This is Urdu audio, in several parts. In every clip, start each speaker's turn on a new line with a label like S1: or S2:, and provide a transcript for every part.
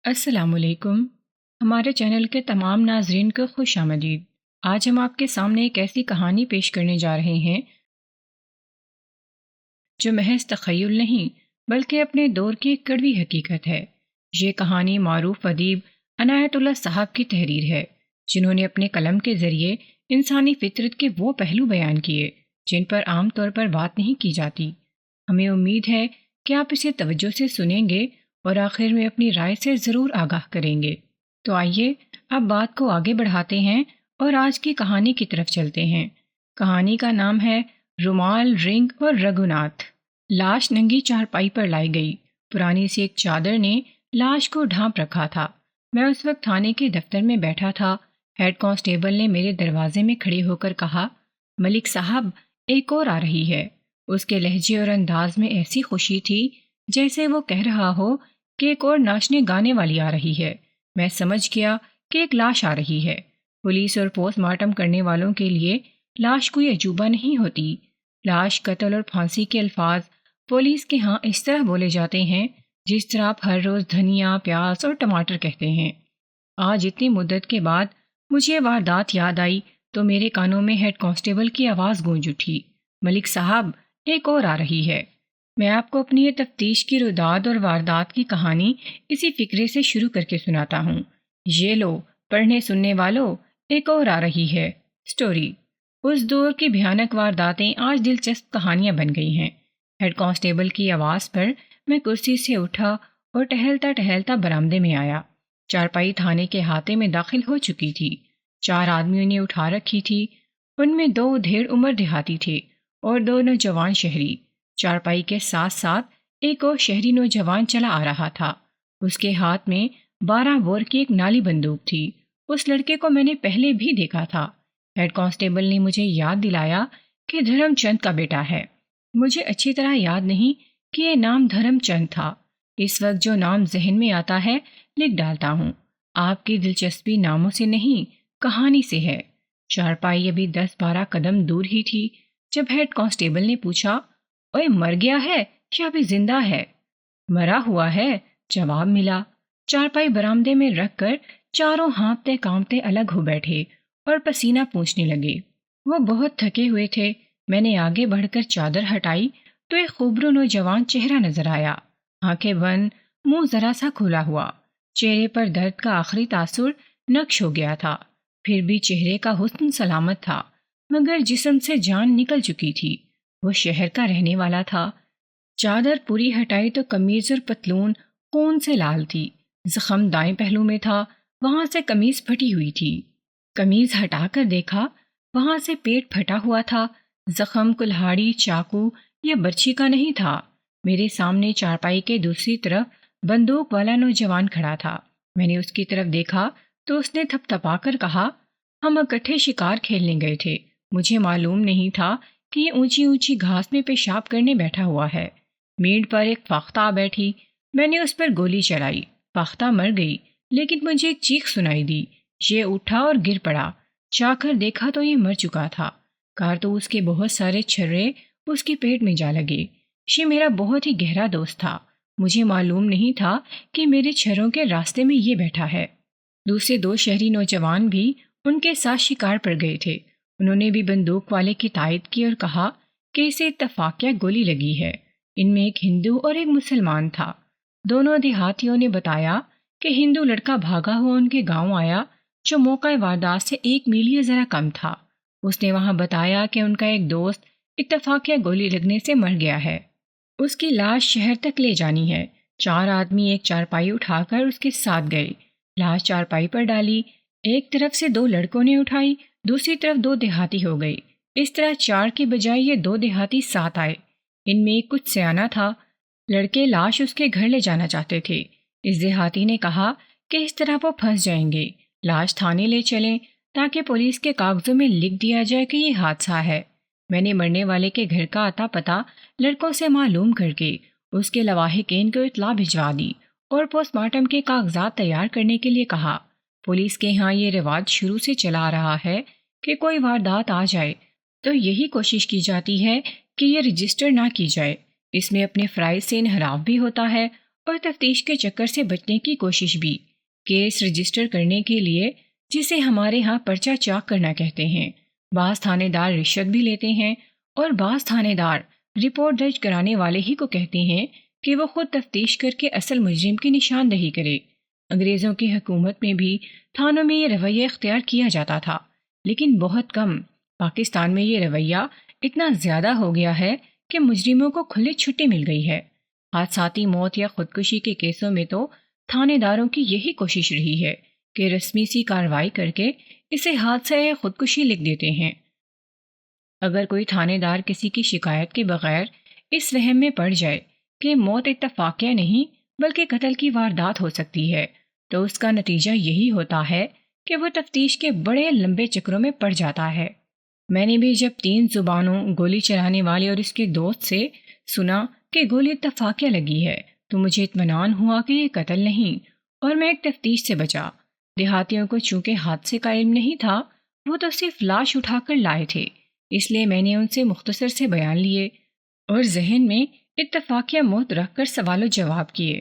S1: السلام علیکم۔ ہمارے چینل کے تمام ناظرین کو خوش آمدید۔ آج ہم آپ کے سامنے ایک ایسی کہانی پیش کرنے جا رہے ہیں جو محض تخیل نہیں بلکہ اپنے دور کی ایک کڑوی حقیقت ہے۔ یہ کہانی معروف ادیب عنایت اللہ صاحب کی تحریر ہے، جنہوں نے اپنے قلم کے ذریعے انسانی فطرت کے وہ پہلو بیان کیے جن پر عام طور پر بات نہیں کی جاتی۔ ہمیں امید ہے کہ آپ اسے توجہ سے سنیں گے اور آخر میں اپنی رائے سے ضرور آگاہ کریں گے۔ تو آئیے اب بات کو آگے بڑھاتے ہیں اور آج کی کہانی کی طرف چلتے ہیں۔ کہانی کا نام ہے رومال، رنگ اور رگھوناتھ۔ لاش ننگی چارپائی پر لائی گئی۔ پرانی سی ایک چادر نے لاش کو ڈھانپ رکھا تھا۔ میں اس وقت تھانے کے دفتر میں بیٹھا تھا۔ ہیڈ کانسٹیبل نے میرے دروازے میں کھڑے ہو کر کہا، ملک صاحب، ایک اور آ رہی ہے۔ اس کے لہجے اور انداز میں ایسی خوشی تھی جیسے وہ کہہ رہا ہو کہ ایک اور ناچنے گانے والی آ رہی ہے۔ میں سمجھ گیا کہ ایک لاش آ رہی ہے۔ پولیس اور پوسٹ مارٹم کرنے والوں کے لیے لاش کوئی عجوبہ نہیں ہوتی۔ لاش، قتل اور پھانسی کے الفاظ پولیس کے ہاں اس طرح بولے جاتے ہیں جس طرح آپ ہر روز دھنیا، پیاز اور ٹماٹر کہتے ہیں۔ آج اتنی مدت کے بعد مجھے یہ واردات یاد آئی تو میرے کانوں میں ہیڈ کانسٹیبل کی آواز گونج اٹھی، ملک صاحب، ایک اور آ رہی ہے۔ میں آپ کو اپنی یہ تفتیش کی روداد اور واردات کی کہانی اسی فکرے سے شروع کر کے سناتا ہوں۔ یہ لو پڑھنے سننے والو، ایک اور آ رہی ہے سٹوری۔ اس دور کی بھیانک وارداتیں آج دلچسپ کہانیاں بن گئی ہیں۔ ہیڈ کانسٹیبل کی آواز پر میں کرسی سے اٹھا اور ٹہلتا ٹہلتا برآمدے میں آیا۔ چارپائی تھانے کے احاطے میں داخل ہو چکی تھی۔ 4 آدمیوں نے اٹھا رکھی تھی۔ ان میں 2 دھیڑ عمر دیہاتی تھے اور 2 نوجوان شہری۔ چارپائی کے ساتھ ساتھ ایک اور شہری نوجوان چلا آ رہا تھا۔ اس کے ہاتھ میں 12 بور کی ایک نالی بندوق تھی۔ اس لڑکے کو میں نے پہلے بھی دیکھا تھا۔ ہیڈ کانسٹیبل نے مجھے یاد دلایا کہ دھرم چند کا بیٹا ہے۔ مجھے اچھی طرح یاد نہیں کہ یہ نام دھرم چند تھا۔ اس وقت جو نام ذہن میں آتا ہے لکھ ڈالتا ہوں۔ آپ کی دلچسپی ناموں سے نہیں، کہانی سے ہے۔ چارپائی ابھی 10-12 قدم دور ہی تھی جب ہیڈ کانسٹیبل نے پوچھا، اوے، مر گیا ہے یا ابھی زندہ ہے؟ مرا ہوا ہے، جواب ملا۔ چارپائی برآمدے میں رکھ کر چاروں ہانپتے کانپتے الگ ہو بیٹھے اور پسینہ پوچھنے لگے۔ وہ بہت تھکے ہوئے تھے۔ میں نے آگے بڑھ کر چادر ہٹائی تو ایک خوبرو نوجوان چہرہ نظر آیا، آنکھیں بند، منہ ذرا سا کھلا ہوا۔ چہرے پر درد کا آخری تاثر نقش ہو گیا تھا، پھر بھی چہرے کا حسن سلامت تھا، مگر جسم سے جان نکل چکی تھی۔ وہ شہر کا رہنے والا تھا۔ چادر پوری ہٹائی تو قمیض اور پتلون خون سے لال تھی۔ زخم دائیں پہلو میں تھا، وہاں سے قمیض پھٹی ہوئی تھی۔ قمیض ہٹا کر دیکھا، وہاں سے پیٹ پھٹا ہوا تھا۔ زخم کلہاڑی، چاقو یا برچھی کا نہیں تھا۔ میرے سامنے چارپائی کے دوسری طرف بندوق والا نوجوان کھڑا تھا۔ میں نے اس کی طرف دیکھا تو اس نے تھپ تھپا کر کہا، ہم اکٹھے شکار کھیلنے گئے تھے۔ مجھے معلوم نہیں تھا کہ یہ اونچی اونچی گھاس میں پیشاب کرنے بیٹھا ہوا ہے۔ میڑ پر ایک فاختہ آ بیٹھی، میں نے اس پر گولی چلائی۔ فاختہ مر گئی، لیکن مجھے ایک چیخ سنائی دی۔ یہ اٹھا اور گر پڑا۔ چاہ کر دیکھا تو یہ مر چکا تھا۔ کارتوس کے بہت سارے چھرے اس کے پیٹ میں جا لگے۔ یہ میرا بہت ہی گہرا دوست تھا۔ مجھے معلوم نہیں تھا کہ میرے چھروں کے راستے میں یہ بیٹھا ہے۔ دوسرے 2 شہری نوجوان بھی ان کے ساتھ شکار پر گئے تھے۔ انہوں نے بھی بندوق والے کی تائید کی اور کہا کہ اسے اتفاقیہ گولی لگی ہے۔ ان میں ایک ہندو اور ایک مسلمان تھا۔ دونوں دیہاتیوں نے بتایا کہ ہندو لڑکا بھاگا ہوا ان کے گاؤں آیا جو موقع واردات سے 1 میل یا ذرا کم تھا۔ اس نے وہاں بتایا کہ ان کا ایک دوست اتفاقیہ گولی لگنے سے مر گیا ہے۔ اس کی لاش شہر تک لے جانی ہے۔ 4 آدمی ایک چارپائی اٹھا کر اس کے ساتھ گئے۔ لاش چارپائی پر ڈالی۔ ایک طرف سے 2 لڑکوں نے اٹھائی، دوسری طرف 2 دیہاتی ہو گئی۔ اس طرح 4 کی بجائے یہ 2 دیہاتی ساتھ آئے۔ ان میں کچھ سیانہ تھا۔ لڑکے لاش اس کے گھر لے جانا چاہتے تھے۔ اس دیہاتی نے کہا کہ اس طرح وہ پھنس جائیں گے، لاش تھانے لے چلیں تاکہ پولیس کے کاغذوں میں لکھ دیا جائے کہ یہ حادثہ ہے۔ میں نے مرنے والے کے گھر کا اتا پتہ لڑکوں سے معلوم کر کے اس کے لواحقین کو اطلاع بھجوا دی اور پوسٹ مارٹم کے کاغذات تیار کرنے کے لیے کہا۔ پولیس کے ہاں یہ رواج شروع سے چلا آ رہا ہے کہ کوئی واردات آ جائے تو یہی کوشش کی جاتی ہے کہ یہ رجسٹر نہ کی جائے۔ اس میں اپنے فرائض سے انحراف بھی ہوتا ہے اور تفتیش کے چکر سے بچنے کی کوشش بھی، کیس رجسٹر کرنے کے لیے، جسے ہمارے ہاں پرچہ چاک کرنا کہتے ہیں۔ بعض تھانے دار رشوت بھی لیتے ہیں اور بعض تھانے دار رپورٹ درج کرانے والے ہی کو کہتے ہیں کہ وہ خود تفتیش کر کے اصل مجرم کی نشاندہی کرے۔ انگریزوں کی حکومت میں بھی تھانوں میں یہ رویہ اختیار کیا جاتا تھا، لیکن بہت کم۔ پاکستان میں یہ رویہ اتنا زیادہ ہو گیا ہے کہ مجرموں کو کھلی چھٹی مل گئی ہے۔ حادثاتی موت یا خودکشی کے کیسوں میں تو تھانے داروں کی یہی کوشش رہی ہے کہ رسمی سی کارروائی کر کے اسے حادثہ یا خودکشی لکھ دیتے ہیں۔ اگر کوئی تھانے دار کسی کی شکایت کے بغیر اس وہم میں پڑ جائے کہ موت اتفاقیہ نہیں بلکہ قتل کی واردات ہو سکتی ہے، تو اس کا نتیجہ یہی ہوتا ہے کہ وہ تفتیش کے بڑے لمبے چکروں میں پڑ جاتا ہے۔ میں نے بھی جب 3 زبانوں گولی چلانے والے اور اس کے دوست سے سنا کہ گولی اتفاقیہ لگی ہے تو مجھے اطمینان ہوا کہ یہ قتل نہیں، اور میں ایک تفتیش سے بچا۔ دیہاتیوں کو چونکہ حادثے کا علم نہیں تھا، وہ تو صرف لاش اٹھا کر لائے تھے، اس لیے میں نے ان سے مختصر سے بیان لیے اور ذہن میں اتفاقیہ موت رکھ کر سوال و جواب کیے۔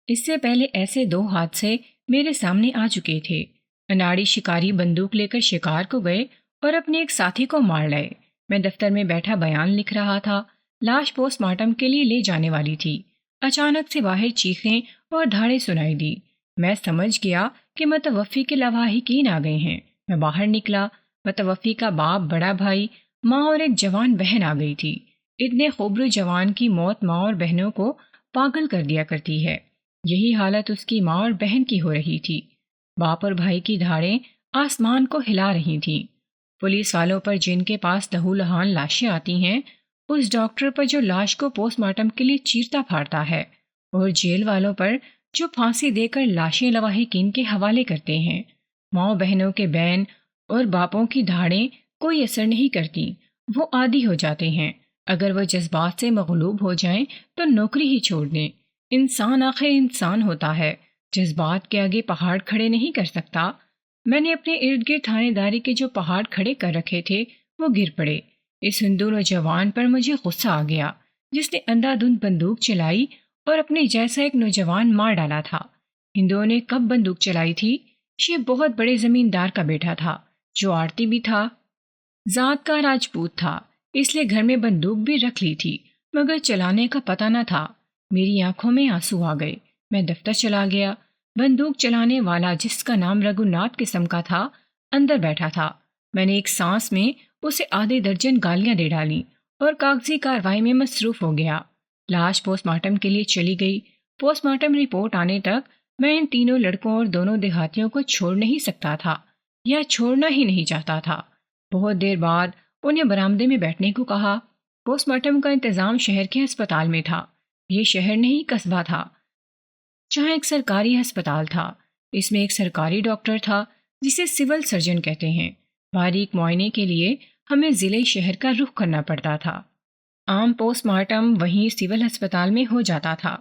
S1: اس سے پہلے ایسے 2 حادثے میرے سامنے آ چکے تھے۔ اناڑی شکاری بندوق لے کر شکار کو گئے اور اپنے ایک ساتھی کو مار لائے۔ میں دفتر میں بیٹھا بیان لکھ رہا تھا، لاش پوسٹ مارٹم کے لیے لے جانے والی تھی۔ اچانک سے باہر چیخیں اور دھاڑیں سنائی دی۔ میں سمجھ گیا کہ متوفی کے لواحقین آ گئے ہیں۔ میں باہر نکلا۔ متوفی کا باپ، بڑا بھائی، ماں اور ایک جوان بہن آ گئی تھی۔ اتنے خوبرو جوان کی موت ماں اور بہنوں کو پاگل کر دیا کرتی ہے۔ یہی حالت اس کی ماں اور بہن کی ہو رہی تھی۔ باپ اور بھائی کی دھاڑیں آسمان کو ہلا رہی تھیں۔ پولیس والوں پر جن کے پاس لہو لہان لاشیں آتی ہیں، اس ڈاکٹر پر جو لاش کو پوسٹ مارٹم کے لیے چیرتا پھاڑتا ہے، اور جیل والوں پر جو پھانسی دے کر لاشیں لواحقین کے حوالے کرتے ہیں، ماں بہنوں کے بین اور باپوں کی دھاڑیں کوئی اثر نہیں کرتی۔ وہ عادی ہو جاتے ہیں۔ اگر وہ جذبات سے مغلوب ہو جائیں تو نوکری ہی چھوڑ دیں۔ انسان آخر انسان ہوتا ہے، جذبات کے آگے پہاڑ کھڑے نہیں کر سکتا۔ میں نے اپنے ارد گرد تھانے داری کے جو پہاڑ کھڑے کر رکھے تھے وہ گر پڑے۔ اس ہندو نوجوان پر مجھے غصہ آ گیا جس نے اندھا دھند بندوق چلائی اور اپنے جیسا ایک نوجوان مار ڈالا تھا۔ ہندوؤں نے کب بندوق چلائی تھی؟ یہ بہت بڑے زمیندار کا بیٹا تھا جو آڑتی بھی تھا، ذات کا راجپوت تھا، اس لیے گھر میں بندوق بھی رکھ لی تھی، مگر چلانے کا پتہ نہ تھا۔ میری آنکھوں میں آنسو آ گئے۔ میں دفتر چلا گیا۔ بندوق چلانے والا، جس کا نام رگھوناتھ قسم کا تھا، اندر بیٹھا تھا۔ میں نے ایک سانس میں اسے آدھے درجن گالیاں دے ڈالیں اور کاغذی کارروائی میں مصروف ہو گیا۔ لاش پوسٹ مارٹم کے لیے چلی گئی۔ پوسٹ مارٹم رپورٹ آنے تک میں ان تینوں لڑکوں اور دونوں دیہاتیوں کو چھوڑ نہیں سکتا تھا، یا چھوڑنا ہی نہیں چاہتا تھا۔ بہت دیر بعد انہیں برآمدے میں بیٹھنے کو کہا۔ پوسٹ مارٹم کا انتظام شہر کے ہسپتال میں تھا۔ یہ شہر نہیں، قصبہ تھا، جہاں ایک سرکاری ہسپتال تھا۔ اس میں ایک سرکاری ڈاکٹر تھا جسے سول سرجن کہتے ہیں۔ باریک معائنے کے لیے ہمیں ضلع شہر کا رخ کرنا پڑتا تھا۔ عام پوسٹ مارٹم وہیں سول ہسپتال میں ہو جاتا تھا۔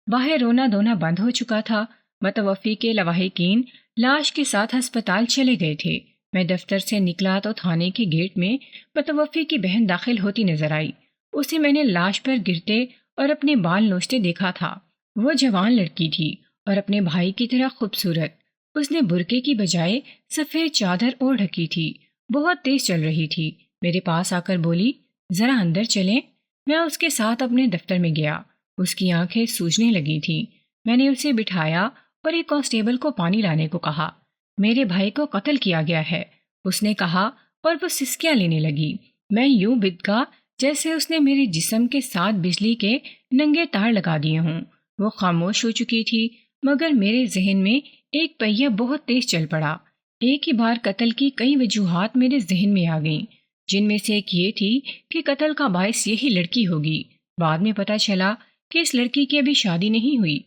S1: باہر رونا دھونا بند ہو چکا تھا۔ متوفی کے لواحقین لاش کے ساتھ ہسپتال چلے گئے تھے۔ میں دفتر سے نکلا تو تھانے کے گیٹ میں متوفی کی بہن داخل ہوتی نظر آئی۔ اسے میں نے لاش پر گرتے اور اپنے بال نوچتے دیکھا تھا۔ وہ جوان لڑکی تھی اور اپنے بھائی کی طرح خوبصورت۔ اس نے برقعے کی بجائے سفید چادر اوڑھ رکھی تھی، بہت تیز چل رہی تھی۔ میرے پاس آ کر بولی، ذرا اندر چلیں۔ میں اس کے ساتھ اپنے دفتر میں گیا۔ اس کی آنکھیں سوجنے لگی تھیں۔ میں نے اسے بٹھایا اور ایک کانسٹیبل کو پانی لانے کو کہا۔ میرے بھائی کو قتل کیا گیا ہے، اس نے کہا، اور وہ سسکیاں لینے لگی۔ میں یوں بدکا جیسے اس نے میرے جسم کے ساتھ بجلی کے ننگے تار لگا دیے ہوں۔ وہ خاموش ہو چکی تھی، مگر میرے ذہن میں ایک پہیہ بہت تیز چل پڑا۔ ایک ہی بار قتل کی کئی وجوہات میرے ذہن میں آ گئیں، جن میں سے ایک یہ تھی کہ قتل کا باعث یہی لڑکی ہوگی۔ بعد میں پتہ چلا کہ اس لڑکی کی ابھی شادی نہیں ہوئی۔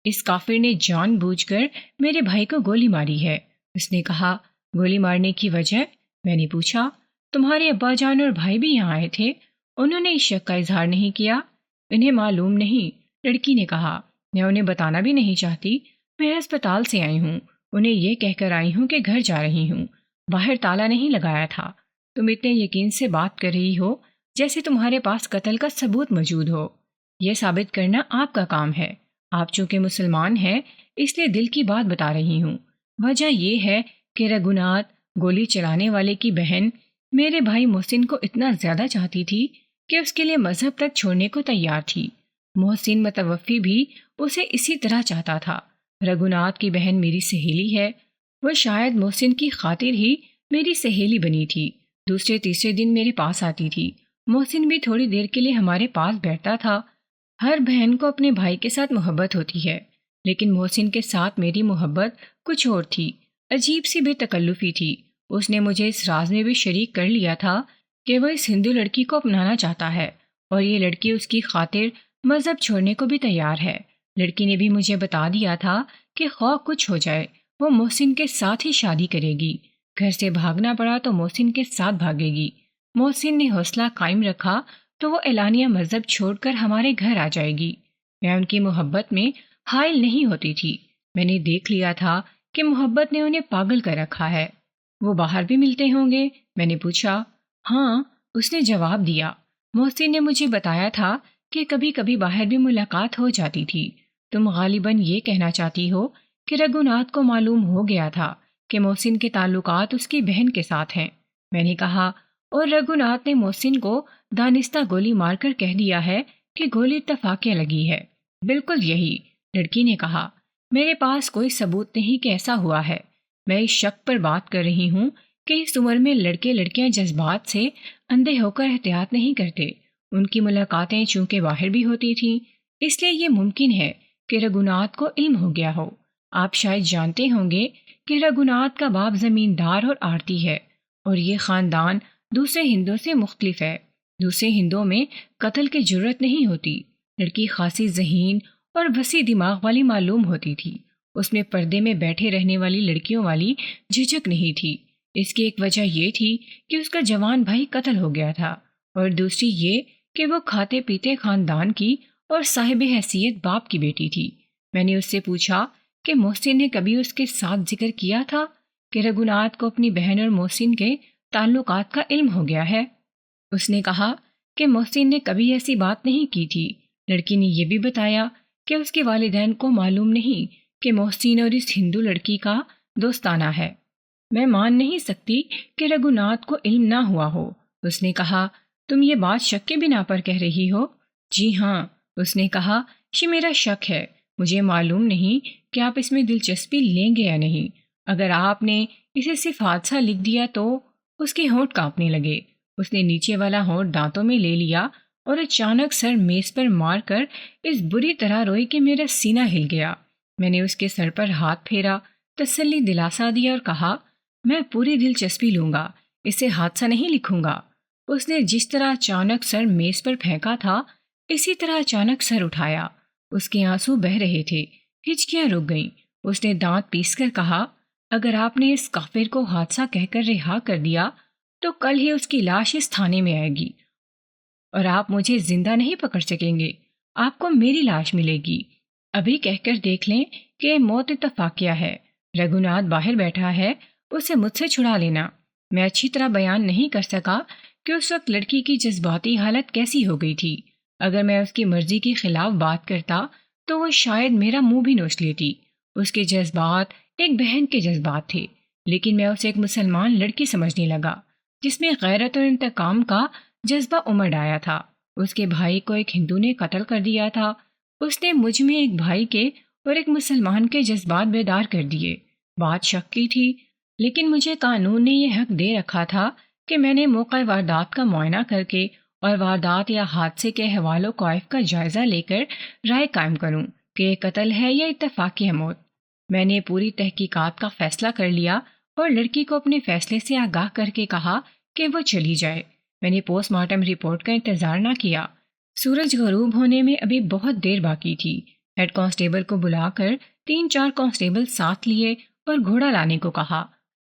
S1: اس کافر نے جان بوجھ کر میرے بھائی کو گولی ماری ہے۔ اس نے کہا، گولی مارنے کی وجہ؟ میں نے پوچھا، تمہارے ابا جان اور بھائی بھی یہاں آئے تھے؟ انہوں نے اس شک کا اظہار نہیں کیا۔ انہیں معلوم نہیں، لڑکی نے کہا۔ میں انہیں بتانا بھی نہیں چاہتی۔ میں ہسپتال سے آئی ہوں، انہیں یہ کہہ کر آئی ہوں کہ گھر جا رہی ہوں۔ باہر تالا نہیں لگایا تھا۔ تم اتنے یقین سے بات کر رہی ہو جیسے تمہارے پاس قتل کا ثبوت موجود ہو۔ یہ ثابت کرنا آپ کا کام ہے۔ آپ چونکہ مسلمان ہیں اس لیے دل کی بات بتا رہی ہوں۔ وجہ یہ ہے کہ رگھوناتھ، گولی چلانے والے کی بہن، میرے بھائی محسن کو اتنا زیادہ چاہتی تھی کہ اس کے لیے مذہب تک چھوڑنے کو تیار تھی۔ محسن متوفی بھی اسے اسی طرح چاہتا تھا۔ رگھوناتھ کی بہن میری سہیلی ہے، وہ شاید محسن کی خاطر ہی میری سہیلی بنی تھی۔ دوسرے تیسرے دن میرے پاس آتی تھی۔ محسن بھی تھوڑی دیر کے لیے ہمارے پاس بیٹھتا تھا۔ ہر بہن کو اپنے بھائی کے ساتھ محبت ہوتی ہے، لیکن محسن کے ساتھ میری محبت کچھ اور تھی، عجیب سی بے تکلفی تھی۔ اس نے مجھے اس راز میں بھی شریک کر لیا تھا کہ وہ اس ہندو لڑکی کو اپنانا چاہتا ہے اور یہ لڑکی اس کی خاطر مذہب چھوڑنے کو بھی تیار ہے۔ لڑکی نے بھی مجھے بتا دیا تھا کہ خواہ کچھ ہو جائے وہ محسن کے ساتھ ہی شادی کرے گی۔ گھر سے بھاگنا پڑا تو محسن کے ساتھ بھاگے گی۔ محسن نے حوصلہ قائم رکھا تو وہ اعلانیہ مذہب چھوڑ کر ہمارے گھر آ جائے گی۔ میں ان کی محبت میں حائل نہیں ہوتی تھی۔ میں نے دیکھ لیا تھا کہ محبت نے انہیں پاگل کر رکھا ہے۔ وہ باہر بھی ملتے ہوں گے؟ میں نے پوچھا۔ ہاں، اس نے جواب دیا۔ محسن نے مجھے بتایا تھا کہ کبھی کبھی باہر بھی ملاقات ہو جاتی تھی۔ تم غالباً یہ کہنا چاہتی ہو کہ رگھوناتھ کو معلوم ہو گیا تھا کہ محسن کے تعلقات اس کی بہن کے ساتھ ہیں۔ میں نے کہا، اور رگھوناتھ نے محسن کو دانستہ گولی مار کر کہہ دیا ہے کہ گولی اتفاقیہ لگی ہے۔ بالکل یہی، لڑکی نے کہا۔ میرے پاس کوئی ثبوت نہیں کہ ایسا ہوا ہے۔ میں اس شک پر بات کر رہی ہوں کہ اس عمر میں لڑکے لڑکیاں جذبات سے اندھے ہو کر احتیاط نہیں کرتے۔ ان کی ملاقاتیں چونکہ باہر بھی ہوتی تھیں، اس لیے یہ ممکن ہے کہ رگھوناتھ کو علم ہو گیا ہو۔ آپ شاید جانتے ہوں گے کہ رگھوناتھ کا باپ زمیندار اور آڑتی ہے، اور یہ خاندان دوسرے ہندوؤں سے مختلف ہے۔ دوسرے ہندوؤں میں قتل کی جرت نہیں ہوتی۔ لڑکی خاصی ذہین اور وسیع دماغ والی معلوم ہوتی تھی۔ اس میں پردے میں بیٹھے رہنے والی لڑکیوں والی جھجک نہیں تھی۔ اس کی ایک وجہ یہ تھی کہ اس کا جوان بھائی قتل ہو گیا تھا، اور دوسری یہ کہ وہ کھاتے پیتے خاندان کی اور صاحب حیثیت باپ کی بیٹی تھی۔ میں نے اس سے پوچھا کہ محسن نے کبھی اس کے ساتھ ذکر کیا تھا کہ رگھوناتھ کو اپنی بہن اور محسن کے تعلقات کا علم ہو گیا ہے۔ اس نے کہا کہ محسن نے کبھی ایسی بات نہیں کی تھی۔ لڑکی نے یہ بھی بتایا کہ اس کے والدین کو معلوم نہیں کہ محسن اور اس ہندو لڑکی کا دوستانہ ہے۔ میں مان نہیں سکتی کہ رگھوناتھ کو علم نہ ہوا ہو۔ اس نے کہا، تم یہ بات شک کے بنا پر کہہ رہی ہو؟ جی ہاں، اس نے کہا، یہ میرا شک ہے۔ مجھے معلوم نہیں کہ آپ اس میں دلچسپی لیں گے یا نہیں۔ اگر آپ نے اسے صرف حادثہ لکھ دیا تو… اس کے ہونٹ کانپنے لگے۔ اس نے نیچے والا ہونٹ دانتوں میں لے لیا اور اچانک سر میز پر مار کر اس بری طرح روئی کہ میرا سینہ ہل گیا۔ میں نے اس کے سر پر ہاتھ پھیرا، تسلی دلاسا دیا اور کہا، میں پوری دلچسپی لوں گا، اسے حادثہ نہیں لکھوں گا۔ اس نے جس طرح اچانک سر میز پر پھینکا تھا، اسی طرح اچانک سر اٹھایا۔ اس کے آنسو بہہ رہے تھے، ہچکیاں رک گئیں۔ اس نے دانت پیس کر کہا، اگر آپ نے اس کافر کو حادثہ کہہ کر رہا کر دیا تو کل ہی اس کی لاش اس تھانے میں آئے گی اور آپ مجھے زندہ نہیں پکڑ سکیں گے۔ آپ کو میری لاش ملے گی۔ ابھی کہہ کر دیکھ لیں کہ موت اتفاقیہ ہے۔ رگھوناتھ باہر بیٹھا ہے، اسے مجھ سے چھڑا لینا۔ میں اچھی طرح بیان نہیں کر سکا کہ اس وقت لڑکی کی جذباتی حالت کیسی ہو گئی تھی۔ اگر میں اس کی مرضی کے خلاف بات کرتا تو وہ شاید میرا منہ بھی نوچ لیتی۔ اس کے جذبات ایک بہن کے جذبات تھے، لیکن میں اسے ایک مسلمان لڑکی سمجھنے لگا جس میں غیرت اور انتقام کا جذبہ امڑ آیا تھا۔ اس کے بھائی کو ایک ہندو نے قتل کر دیا تھا۔ اس نے مجھ میں ایک بھائی کے اور ایک مسلمان کے جذبات بیدار کر دیے۔ بات شک کی تھی، لیکن مجھے قانون نے یہ حق دے رکھا تھا کہ میں نے موقع واردات کا معائنہ کر کے اور واردات یا حادثے کے احوال و قوائف کا جائزہ لے کر رائے قائم کروں کہ یہ قتل ہے یا اتفاقی موت۔ میں نے پوری تحقیقات کا فیصلہ کر لیا اور لڑکی کو اپنے فیصلے سے آگاہ کر کے کہا کہ وہ چلی جائے۔ میں نے پوسٹ مارٹم رپورٹ کا انتظار نہ کیا۔ سورج غروب ہونے میں ابھی بہت دیر باقی تھی۔ ہیڈ کانسٹیبل کو بلا کر 3-4 کانسٹیبل ساتھ لیے اور گھوڑا لانے کو کہا۔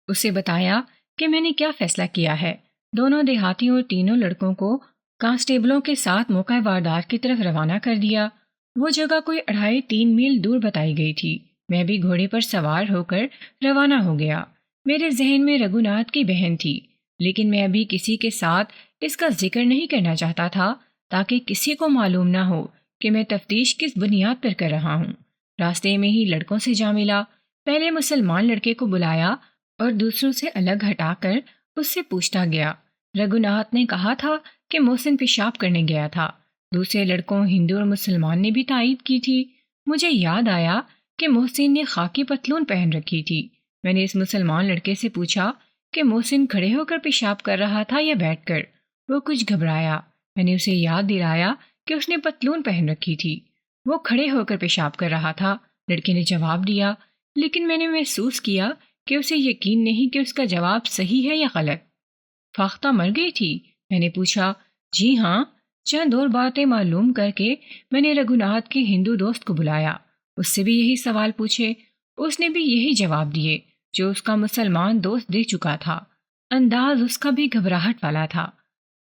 S1: اسے بتایا کہ میں نے کیا فیصلہ کیا ہے۔ دونوں دیہاتیوں اور تینوں لڑکوں کو کانسٹیبلوں کے ساتھ موقع واردات کی طرف روانہ کر دیا۔ وہ جگہ کوئی 2.5-3 میل دور بتائی گئی تھی۔ میں بھی گھوڑے پر سوار ہو کر روانہ ہو گیا۔ میرے ذہن میں رگھوناتھ کی بہن تھی، لیکن میں ابھی کسی کے ساتھ اس کا ذکر نہیں کرنا چاہتا تھا تاکہ کسی کو معلوم نہ ہو کہ میں تفتیش کس بنیاد پر کر رہا ہوں۔ راستے میں ہی لڑکوں سے جا ملا، پہلے مسلمان لڑکے کو بلایا اور دوسروں سے الگ ہٹا کر اس سے پوچھتا گیا۔ رگھوناتھ نے کہا تھا کہ محسن پیشاب کرنے گیا تھا۔ دوسرے لڑکوں ہندو اور مسلمان نے بھی تائید کی تھی۔ مجھے یاد آیا کہ محسن نے خاکی پتلون پہن رکھی تھی۔ میں نے اس مسلمان لڑکے سے پوچھا کہ محسن کھڑے ہو کر پیشاب کر رہا تھا یا بیٹھ کر۔ وہ کچھ گھبرایا۔ میں نے اسے یاد دلایا کہ اس نے پتلون پہن رکھی تھی۔ وہ کھڑے ہو کر پیشاب کر رہا تھا، لڑکے نے جواب دیا، لیکن میں نے محسوس کیا کہ اسے یقین نہیں کہ اس کا جواب صحیح ہے یا غلط۔ فاختہ مر گئی تھی؟ میں نے پوچھا۔ جی ہاں۔ چند اور باتیں معلوم کر کے میں نے رگھوناتھ کے ہندو دوست کو بلایا، اس سے بھی یہی سوال پوچھے۔ اس نے بھی یہی جواب دیے جو اس کا مسلمان دوست دے چکا تھا۔ انداز اس کا بھی گھبراہٹ والا تھا۔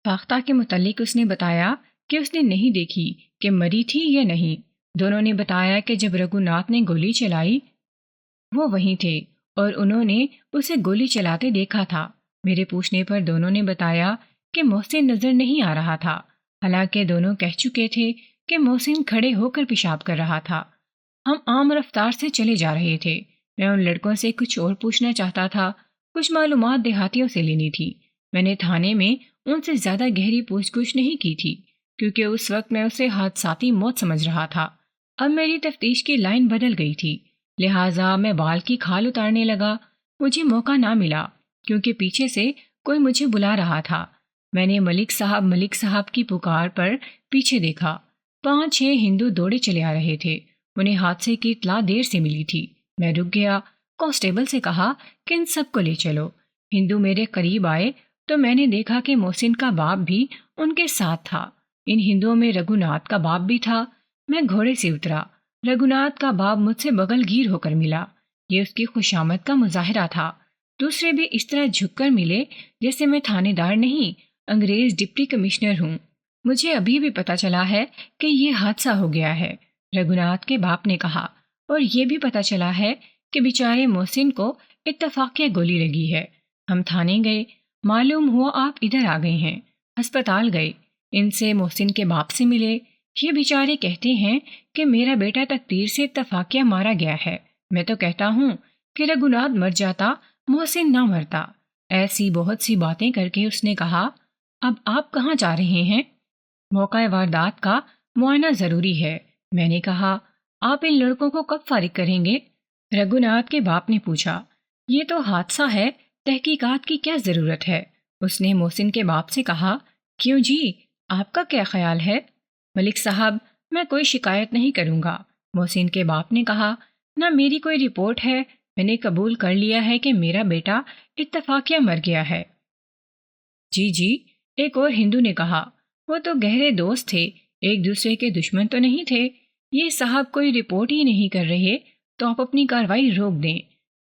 S1: فاختہ کے متعلق اس نے بتایا کہ اس نے نہیں دیکھی کہ مری تھی یا نہیں۔ دونوں نے بتایا کہ جب رگھوناتھ نے گولی چلائی وہ وہیں تھے اور انہوں نے اسے گولی چلاتے دیکھا تھا۔ میرے پوچھنے پر دونوں نے بتایا کہ محسن نظر نہیں آ رہا تھا، حالانکہ دونوں کہہ چکے تھے کہ محسن کھڑے ہو کر پیشاب کر رہا تھا۔ ہم عام رفتار سے چلے جا رہے تھے۔ میں ان لڑکوں سے کچھ اور پوچھنا چاہتا تھا، کچھ معلومات دیہاتیوں سے لینی تھی۔ میں نے تھانے میں ان سے زیادہ گہری پوچھ گچھ نہیں کی تھی کیونکہ اس وقت میں اسے حادثاتی موت سمجھ رہا تھا۔ اب میری تفتیش کی لائن بدل گئی تھی، لہٰذا میں بال کی کھال اتارنے لگا۔ مجھے موقع نہ ملا کیونکہ پیچھے سے کوئی مجھے بلا رہا تھا۔ میں نے ملک صاحب کی پکار پر پیچھے دیکھا۔ 5-6 ہندو دوڑے چلے آ رہے تھے۔ انہیں حادثے کی اطلاع دیر سے ملی تھی۔ میں رک گیا، کانسٹیبل سے کہا کہ ان سب کو لے چلو۔ ہندو میرے قریب آئے تو میں نے دیکھا کہ محسن کا باپ بھی ان کے ساتھ تھا۔ ان ہندوؤں میں رگھوناتھ کا باپ بھی تھا۔ میں گھوڑے سے اترا۔ رگھوناتھ کا باپ مجھ سے بغل گیر ہو کر ملا۔ یہ اس کی خوشامد کا مظاہرہ تھا۔ دوسرے بھی اس طرح جھک کر ملے جیسے میں تھانے دار نہیں، انگریز ڈپٹی کمشنر ہوں۔ مجھے ابھی بھی پتہ چلا ہے کہ یہ حادثہ ہو گیا ہے، رگھوناتھ کے باپ نے کہا، اور یہ بھی پتہ چلا ہے کہ بیچارے محسن کو اتفاقیہ گولی لگی ہے۔ ہم تھانے گئے، معلوم ہوا آپ ادھر آ گئے ہیں۔ ہسپتال گئے، ان سے محسن کے باپ سے ملے۔ یہ بیچارے کہتے ہیں کہ میرا بیٹا تقدیر سے اتفاقیہ مارا گیا ہے۔ میں تو کہتا ہوں کہ رگھوناتھ مر جاتا، محسن نہ مرتا۔ ایسی بہت سی باتیں کر کے اس نے کہا، اب آپ کہاں جا رہے ہیں؟ موقع واردات کا معائنہ ضروری ہے۔ میں نے کہا، آپ ان لڑکوں کو کب فارغ کریں گے؟ رگھوناتھ کے باپ نے پوچھا، یہ تو حادثہ ہے، تحقیقات کی کیا ضرورت ہے؟ اس نے محسن کے باپ سے کہا، کیوں جی، آپ کا کیا خیال ہے؟ ملک صاحب، میں کوئی شکایت نہیں کروں گا۔ محسن کے باپ نے کہا، نہ میری کوئی رپورٹ ہے، میں نے قبول کر لیا ہے کہ میرا بیٹا اتفاقیہ مر گیا ہے۔ جی، ایک اور ہندو نے کہا، وہ تو گہرے دوست تھے، ایک دوسرے کے دشمن تو نہیں تھے۔ یہ صاحب کوئی رپورٹ ہی نہیں کر رہے تو آپ اپنی کارروائی روک دیں۔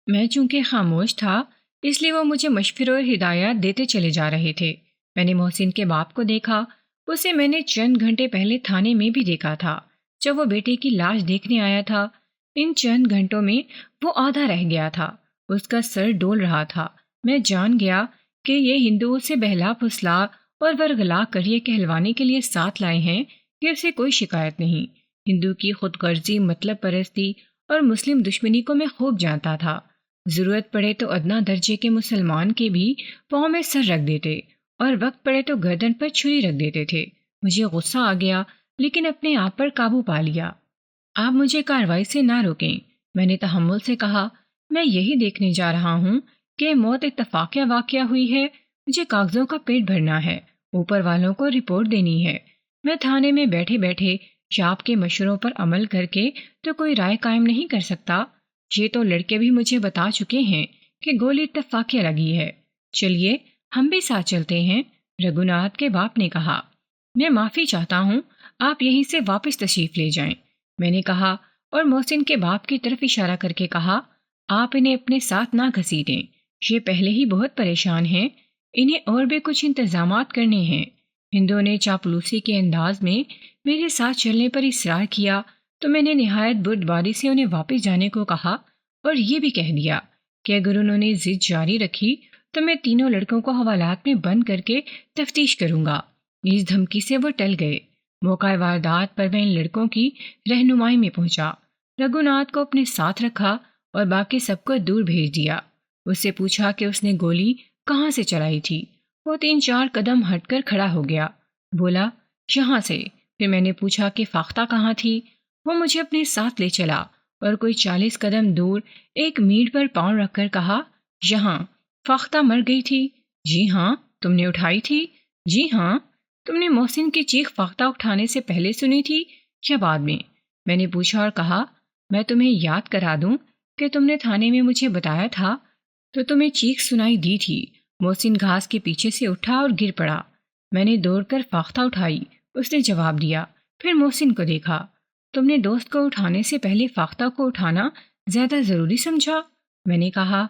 S1: میں چونکہ خاموش تھا اس لیے وہ مجھے مشورے اور ہدایات دیتے چلے جا رہے تھے۔ میں نے محسن کے باپ کو دیکھا، اسے میں نے چند گھنٹے پہلے تھانے میں بھی دیکھا تھا جب وہ بیٹے کی لاش دیکھنے آیا تھا۔ ان چند گھنٹوں میں وہ آدھا رہ گیا تھا، اس کا سر ڈول رہا تھا۔ میں جان گیا کہ یہ ہندو اسے بہلا پھسلا اور ورگلا کر یہ کہلوانے کے لیے ساتھ لائے ہیں کہ اسے کوئی شکایت نہیں۔ ہندو کی خود غرضی، مطلب پرستی اور مسلم دشمنی کو میں خوب جانتا تھا۔ ضرورت پڑے تو ادنا درجے کے مسلمان کے بھی پاؤں میں سر رکھ دیتے اور وقت پڑے تو گردن پر چھری رکھ دیتے تھے۔ مجھے غصہ آ گیا لیکن اپنے آپ پر قابو پا لیا۔ آپ مجھے کارروائی سے نہ روکیں، میں نے تحمل سے کہا۔ میں یہی دیکھنے جا رہا ہوں کہ موت اتفاقیہ واقعہ ہوئی ہے، مجھے کاغذوں کا پیٹ بھرنا ہے، اوپر والوں کو رپورٹ دینی ہے۔ میں تھانے میں بیٹھے بیٹھے شاپ کے مشوروں پر عمل کر کے تو کوئی رائے قائم نہیں کر سکتا۔ یہ تو لڑکے بھی مجھے بتا چکے ہیں کہ گولی اتفاقیہ لگی ہے۔ چلیے ہم بھی ساتھ چلتے ہیں، رگھوناتھ کے باپ نے کہا۔ میں معافی چاہتا ہوں، آپ یہیں سے واپس تشریف لے جائیں، میں نے کہا اور محسن کے باپ کی طرف اشارہ کر کے کہا، آپ انہیں اپنے ساتھ نہ گھسیٹیں، یہ پہلے ہی بہت پریشان ہیں، انہیں اور بھی کچھ انتظامات کرنے ہیں۔ ہندوؤں نے چاپلوسی کے انداز میں میرے ساتھ چلنے پر اصرار کیا تو میں نے نہایت بردباری سے انہیں واپس جانے کو کہا اور یہ بھی کہہ دیا کہ اگر انہوں نے ضد جاری رکھی تو میں تینوں لڑکوں کو حوالات میں بند کر کے تفتیش کروں گا۔ اس دھمکی سے وہ ٹل گئے۔ موقع واردات پر میں ان لڑکوں کی رہنمائی میں پہنچا، رگھوناتھ کو اپنے ساتھ رکھا اور باقی سب کو دور بھیج دیا۔ اس سے پوچھا کہ اس نے گولی کہاں سے چلائی تھی۔ وہ 3-4 قدم ہٹ کر کھڑا ہو گیا، بولا یہاں سے۔ پھر میں نے پوچھا کہ فاختہ کہاں تھی؟ وہ مجھے اپنے ساتھ لے چلا اور کوئی 40 قدم دور ایک میڑ پر پاؤں رکھ کر کہا، یہاں فاختہ مر گئی تھی؟ جی ہاں۔ تم نے اٹھائی تھی؟ جی ہاں۔ تم نے محسن کی چیخ فاختہ اٹھانے سے پہلے سنی تھی یا بعد میں؟ میں نے پوچھا اور کہا، میں تمہیں یاد کرا دوں کہ تم نے تھانے میں مجھے بتایا تھا تو تمہیں چیخ سنائی دی تھی۔ محسن گھاس کے پیچھے سے اٹھا اور گر پڑا۔ میں نے دوڑ کر فاختہ اٹھائی، اس نے جواب دیا۔ پھر محسن کو دیکھا۔ تم نے دوست کو اٹھانے سے پہلے فاختہ کو اٹھانا زیادہ ضروری سمجھا؟ میں نے کہا،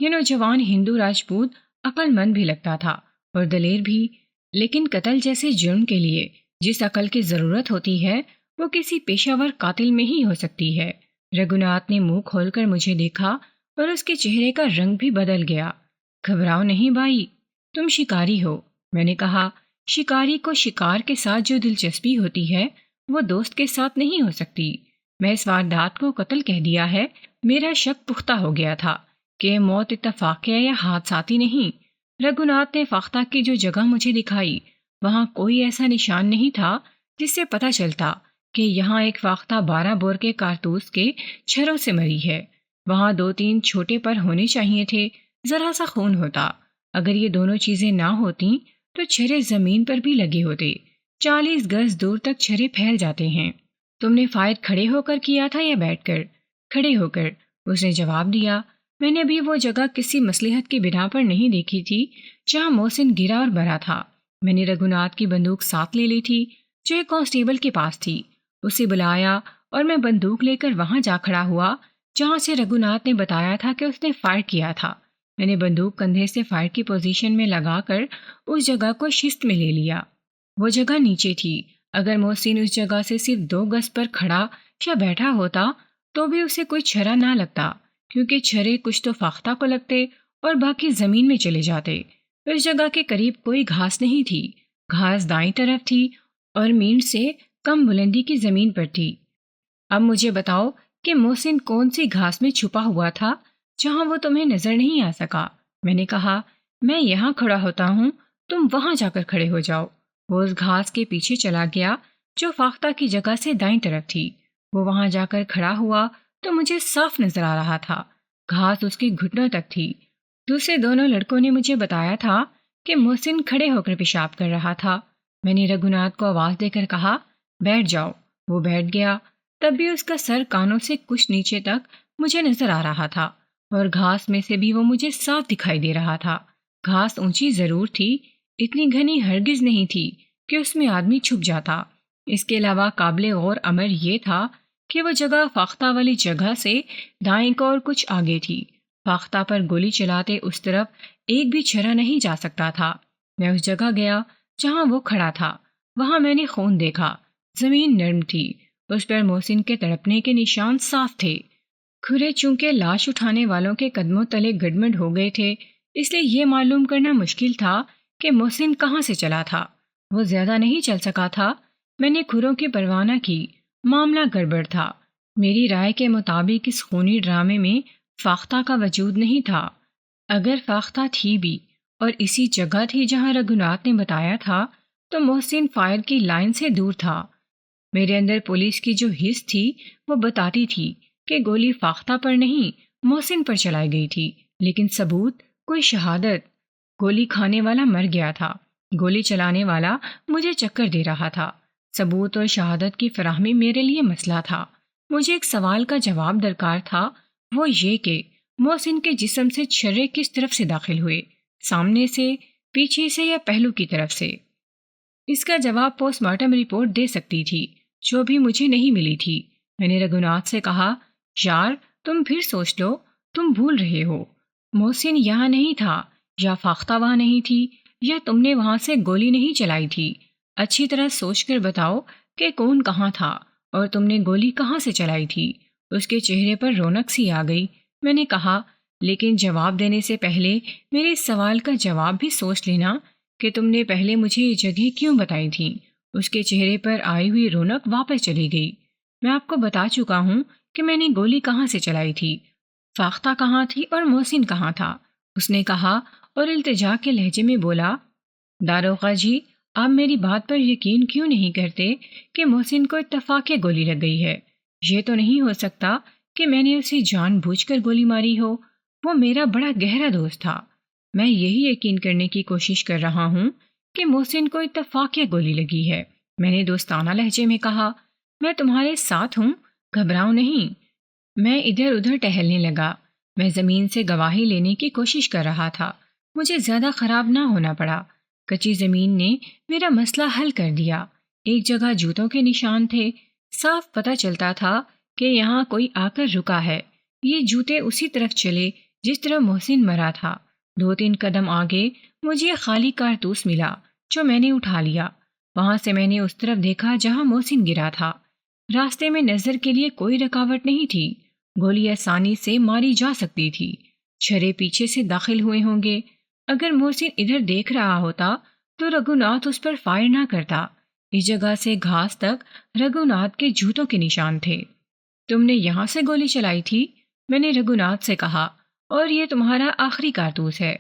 S1: یہ نوجوان ہندو راجپوت عقل مند بھی لگتا تھا اور دلیر بھی، لیکن قتل جیسے جرم کے لیے جس عقل کی ضرورت ہوتی ہے وہ کسی پیشہ ور قاتل میں ہی ہو سکتی ہے۔ رگھوناتھ نے منہ کھول کر مجھے دیکھا اور اس کے چہرے کا رنگ بھی بدل گیا۔ گھبراؤ نہیں بھائی، تم شکاری ہو۔ میں نے کہا، شکاری کو شکار کے ساتھ جو دلچسپی ہوتی ہے وہ دوست کے ساتھ نہیں ہو سکتی۔ میں اس واردات کو قتل کہہ دیا ہے۔ میرا شک پختہ ہو گیا تھا کہ موت اتفاقیہ یا حادثاتی نہیں۔ رگھوناتھ نے فاختہ کی جو جگہ مجھے دکھائی وہاں کوئی ایسا نشان نہیں تھا جس سے پتہ چلتا کہ یہاں ایک فاختہ 12 بور کے کارتوس کے چھروں سے مری ہے۔ وہاں 2-3 چھوٹے پر ہونے چاہیے تھے، ذرا سا خون ہوتا۔ اگر یہ دونوں چیزیں نہ ہوتیں تو چھرے زمین پر بھی لگے ہوتے۔ 40 گز دور تک چھرے پھیل جاتے ہیں۔ تم نے فائر کھڑے ہو کر کیا تھا یا بیٹھ کر؟ کھڑے ہو کر، اس نے جواب دیا۔ میں نے ابھی وہ جگہ کسی مصلحت کی بنا پر نہیں دیکھی تھی جہاں محسن گرا اور مرا تھا۔ میں نے رگھوناتھ کی بندوق ساتھ لے لی تھی جو ایک کانسٹیبل کے پاس تھی۔ اسے بلایا اور میں بندوق لے کر وہاں جا کھڑا ہوا جہاں سے رگھوناتھ نے بتایا تھا کہ اس نے فائر کیا تھا۔ میں نے بندوق کندھے سے فائر کی پوزیشن میں لگا کر اس جگہ کو شست میں لے لیا۔ وہ جگہ نیچے تھی۔ اگر محسن اس جگہ سے صرف 2 گز پر کھڑا یا بیٹھا ہوتا تو بھی اسے کوئی چھرا نہ لگتا، کیونکہ چھرے کچھ تو فاختہ کو لگتے اور باقی زمین میں چلے جاتے۔ اس جگہ کے قریب کوئی گھاس نہیں تھی۔ گھاس دائیں طرف تھی اور مینڈ سے کم بلندی کی زمین پر تھی۔ اب مجھے بتاؤ کہ محسن کون سی گھاس میں چھپا ہوا تھا جہاں وہ تمہیں نظر نہیں آ سکا؟ میں نے کہا، میں یہاں کھڑا ہوتا ہوں، تم وہاں جا کر کھڑے ہو جاؤ۔ وہ اس گھاس کے پیچھے چلا گیا جو فاختہ کی جگہ سے دائیں طرف تھی۔ وہ وہاں جا کر کھڑا ہوا تو مجھے صاف نظر آ رہا تھا۔ گھاس اس کی گھٹنوں تک تھی۔ دوسرے دونوں لڑکوں نے مجھے بتایا تھا کہ محسن کھڑے ہو کر پیشاب کر رہا تھا۔ میں نے رگھوناتھ کو آواز دے کر کہا، بیٹھ جاؤ۔ وہ بیٹھ گیا۔ تب بھی اس کا سر کانوں سے کچھ نیچے تک مجھے نظر آ رہا تھا اور گھاس میں سے بھی وہ مجھے صاف دکھائی دے رہا تھا۔ گھاس اونچی ضرور تھی، اتنی گھنی ہرگز نہیں تھی کہ اس میں آدمی چھپ جاتا۔ اس کے علاوہ قابل غور امر یہ تھا کہ وہ جگہ فاختہ والی جگہ سے دائیں کو اور کچھ آگے تھی۔ فاختہ پر گولی چلاتے اس طرف ایک بھی چھرا نہیں جا سکتا تھا۔ میں اس جگہ گیا جہاں وہ کھڑا تھا۔ وہاں میں نے خون دیکھا۔ زمین نرم تھی، اس پر محسن کے تڑپنے کے نشان صاف تھے۔ کھرے چونکہ لاش اٹھانے والوں کے قدموں تلے گڈمڈ ہو گئے تھے، اس لیے یہ معلوم کرنا مشکل تھا کہ محسن کہاں سے چلا تھا۔ وہ زیادہ نہیں چل سکا تھا۔ میں نے کھروں کی پرواہ نہ کی۔ معاملہ گڑبڑ تھا۔ میری رائے کے مطابق اس خونی ڈرامے میں فاختہ کا وجود نہیں تھا۔ اگر فاختہ تھی بھی اور اسی جگہ تھی جہاں رگھوناتھ نے بتایا تھا تو محسن فائر کی لائن سے دور تھا۔ میرے اندر پولیس کی جو حس تھی وہ بتاتی تھی کہ گولی فاختہ پر نہیں محسن پر چلائی گئی تھی، لیکن ثبوت کوئی شہادت۔ گولی کھانے والا مر گیا تھا، گولی چلانے والا مجھے چکر دے رہا تھا۔ ثبوت اور شہادت کی فراہمی میرے لیے مسئلہ تھا۔ مجھے ایک سوال کا جواب درکار تھا، وہ یہ کہ محسن کے جسم سے چھرے کس طرف سے داخل ہوئے، سامنے سے، پیچھے سے یا پہلو کی طرف سے؟ اس کا جواب پوسٹ مارٹم رپورٹ دے سکتی تھی، جو بھی مجھے نہیں ملی تھی۔ میں نے رگھوناتھ سے کہا، یار تم پھر سوچ لو، تم بھول رہے ہو۔ محسن یہاں نہیں تھا، یا فاختہ وہاں نہیں تھی، یا تم نے وہاں سے گولی نہیں چلائی تھی۔ اچھی طرح سوچ کر بتاؤ کہ کون کہاں تھا اور تم نے گولی کہاں سے چلائی تھی۔ اس کے چہرے پر رونق سی آ گئی۔ میں نے کہا، لیکن جواب دینے سے پہلے میرے اس سوال کا جواب بھی سوچ لینا کہ تم نے پہلے مجھے یہ جگہ کیوں بتائی تھیں۔ اس کے چہرے پر آئی ہوئی رونق واپس چلی گئی۔ میں آپ کو بتا چکا ہوں کہ میں نے گولی کہاں سے چلائی تھی، فاختہ کہاں تھی اور محسن کہاں تھا، اس نے کہا اور التجا کے لہجے میں بولا، داروغہ جی، آپ میری بات پر یقین کیوں نہیں کرتے کہ محسن کو اتفاق گولی لگ گئی ہے؟ یہ تو نہیں ہو سکتا کہ میں نے اسے جان بوجھ کر گولی ماری ہو، وہ میرا بڑا گہرا دوست تھا۔ میں یہی یقین کرنے کی کوشش کر رہا ہوں کہ محسن کو اتفاق گولی لگی ہے، میں نے دوستانہ لہجے میں کہا۔ میں تمہارے ساتھ ہوں، گھبراؤ نہیں۔ میں ادھر ادھر ٹہلنے لگا، میں زمین سے گواہی لینے کی کوشش کر رہا تھا، مجھے زیادہ خراب نہ ہونا پڑا۔ کچی زمین نے میرا مسئلہ حل کر دیا۔ ایک جگہ جوتوں کے نشان تھے، صاف پتہ چلتا تھا کہ یہاں کوئی آ کر رکا ہے۔ یہ جوتے اسی طرف چلے جس طرح محسن مرا تھا۔ 2-3 قدم آگے مجھے خالی کارتوس ملا جو میں نے اٹھا لیا۔ وہاں سے میں نے اس طرف دیکھا جہاں محسن گرا تھا۔ راستے میں نظر کے لیے کوئی رکاوٹ نہیں تھی، گولی آسانی سے ماری جا سکتی تھی۔ چھرے پیچھے سے داخل ہوئے ہوں گے۔ اگر محسن ادھر دیکھ رہا ہوتا تو رگھوناتھ اس پر فائر نہ کرتا۔ اس جگہ سے گھاس تک رگھوناتھ کے جوتوں کے نشان تھے۔ تم نے یہاں سے گولی چلائی تھی؟ میں نے رگھوناتھ سے کہا، اور یہ تمہارا آخری کارتوس ہے۔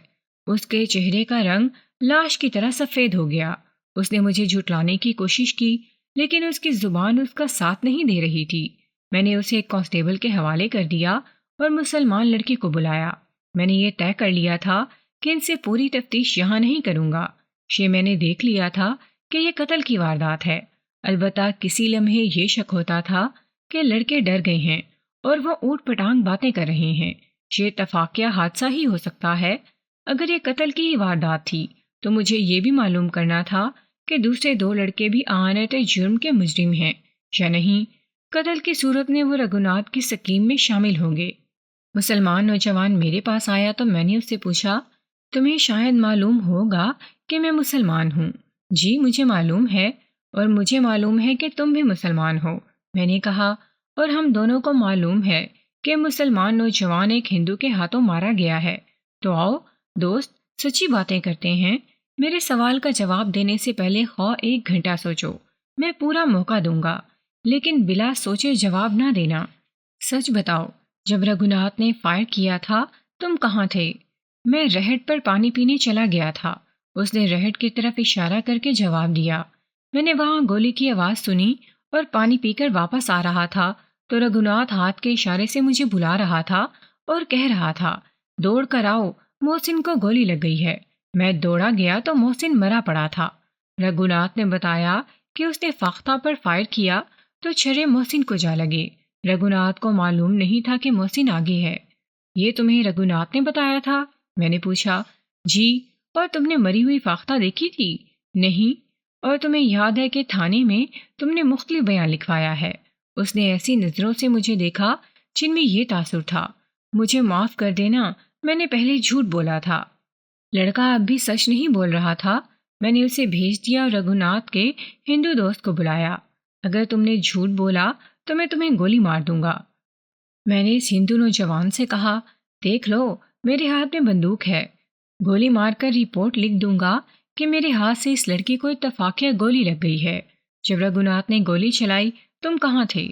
S1: اس کے چہرے کا رنگ لاش کی طرح سفید ہو گیا۔ اس نے مجھے جھٹلانے کی کوشش کی لیکن اس کی زبان اس کا ساتھ نہیں دے رہی تھی۔ میں نے اسے ایک کانسٹیبل کے حوالے کر دیا اور مسلمان لڑکی کو بلایا۔ میں نے یہ طے کر لیا تھا کہ ان سے پوری تفتیش یہاں نہیں کروں گا۔ میں نے دیکھ لیا تھا کہ یہ قتل کی واردات ہے۔ البتہ کسی لمحے یہ شک ہوتا تھا کہ لڑکے ڈر گئے ہیں اور وہ اوٹ پٹانگ باتیں کر رہے ہیں۔ یہ اتفاقیہ حادثہ ہی ہو سکتا ہے۔ اگر یہ قتل کی ہی واردات تھی تو مجھے یہ بھی معلوم کرنا تھا کہ دوسرے 2 لڑکے بھی اعانت جرم کے مجرم ہیں یا نہیں۔ قتل کی صورت میں وہ رگھوناتھ کی سکیم میں شامل ہوں گے۔ مسلمان نوجوان میرے پاس آیا تو میں نے اس سے پوچھا، تمہیں شاید معلوم ہوگا کہ میں مسلمان ہوں۔ جی مجھے معلوم ہے، اور مجھے معلوم ہے کہ تم بھی مسلمان ہو، میں نے کہا، اور ہم دونوں کو معلوم ہے کہ مسلمان نوجوان ایک ہندو کے ہاتھوں مارا گیا ہے۔ تو آؤ دوست سچی باتیں کرتے ہیں۔ میرے سوال کا جواب دینے سے پہلے خواہ 1 گھنٹہ سوچو، میں پورا موقع دوں گا، لیکن بلا سوچے جواب نہ دینا۔ سچ بتاؤ، جب رگھوناتھ نے فائر کیا تھا تم کہاں تھے؟ میں رہٹ پر پانی پینے چلا گیا تھا، اس نے رہٹ کی طرف اشارہ کر کے جواب دیا۔ میں نے وہاں گولی کی آواز سنی اور پانی پی کر واپس آ رہا تھا تو رگھوناتھ ہاتھ کے اشارے سے مجھے بلا رہا تھا اور کہہ رہا تھا، دوڑ کر آؤ، محسن کو گولی لگ گئی ہے۔ میں دوڑا گیا تو محسن مرا پڑا تھا۔ رگھوناتھ نے بتایا کہ اس نے فاختہ پر فائر کیا تو چھرے محسن کو جا لگے۔ رگھوناتھ کو معلوم نہیں تھا کہ محسن آگے ہے۔ یہ تمہیں رگھوناتھ نے بتایا تھا؟ میں نے پوچھا۔ جی، اور تم نے مری ہوئی فاختہ دیکھی تھی؟ نہیں، اور تمہیں یاد ہے کہ تھانے میں تم نے مختلف بیان لکھوایا ہے۔ اس نے ایسی نظروں سے مجھے دیکھا جن میں یہ تاثر تھا، مجھے معاف کر دینا، میں نے پہلے جھوٹ بولا تھا۔ لڑکا اب بھی سچ نہیں بول رہا تھا۔ میں نے اسے بھیج دیا اور رگھوناتھ کے ہندو دوست کو بلایا۔ اگر تم نے جھوٹ بولا تو میں تمہیں گولی مار دوں گا۔ میں نے اس ہندو نوجوان سے کہا، دیکھ لو میرے ہاتھ میں بندوق ہے، گولی مار کر رپورٹ لکھ دوں گا کہ میرے ہاتھ سے اس لڑکی کو اتفاقیہ گولی لگ گئی ہے۔ جب رگھوناتھ نے گولی چلائی تم کہاں تھے؟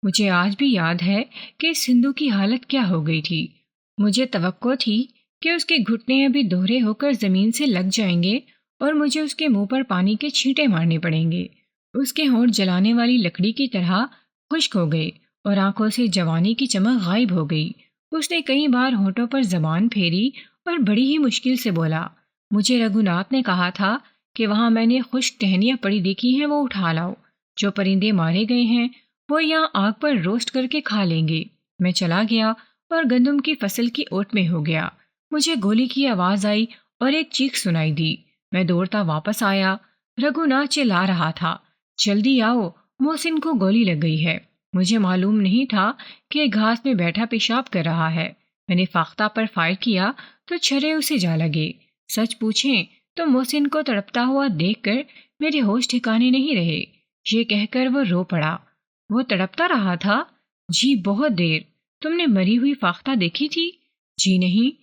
S1: مجھے آج بھی یاد ہے کہ اس ہندو کی حالت کیا ہو گئی تھی۔ مجھے توقع تھی کہ اس کے گھٹنے ابھی دوہرے ہو کر زمین سے لگ جائیں گے اور مجھے اس کے منہ پر پانی کے چھینٹے مارنے پڑیں گے۔ اس کے ہونٹ جلانے والی لکڑی کی طرح خشک ہو گئے اور آنکھوں سے جوانی کی چمک غائب ہو گئی۔ اس نے کئی بار ہونٹوں پر زبان پھیری اور بڑی ہی مشکل سے بولا، مجھے رگھوناتھ نے کہا تھا کہ وہاں میں نے خشک ٹہنیاں پڑی دیکھی ہیں، وہ اٹھا لاؤ۔ جو پرندے مارے گئے ہیں وہ یہاں آگ پر روسٹ کر کے کھا لیں گے۔ میں چلا گیا اور گندم کی فصل کی اوٹ میں ہو گیا۔ مجھے گولی کی آواز آئی اور ایک چیخ سنائی دی۔ میں دوڑتا واپس آیا۔ رگھوناتھ چلا رہا تھا، جلدی آؤ، محسن کو گولی لگ گئی ہے۔ مجھے معلوم نہیں تھا کہ گھاس میں بیٹھا پیشاب کر رہا ہے۔ میں نے فاختہ پر فائر کیا تو چھرے اسے جا لگے۔ سچ پوچھیں تو محسن کو تڑپتا ہوا دیکھ کر میرے ہوش ٹھکانے نہیں رہے۔ یہ کہہ کر وہ رو پڑا۔ وہ تڑپتا رہا تھا؟ جی بہت دیر۔ تم نے مری ہوئی فاختہ دیکھی تھی؟ جی نہیں۔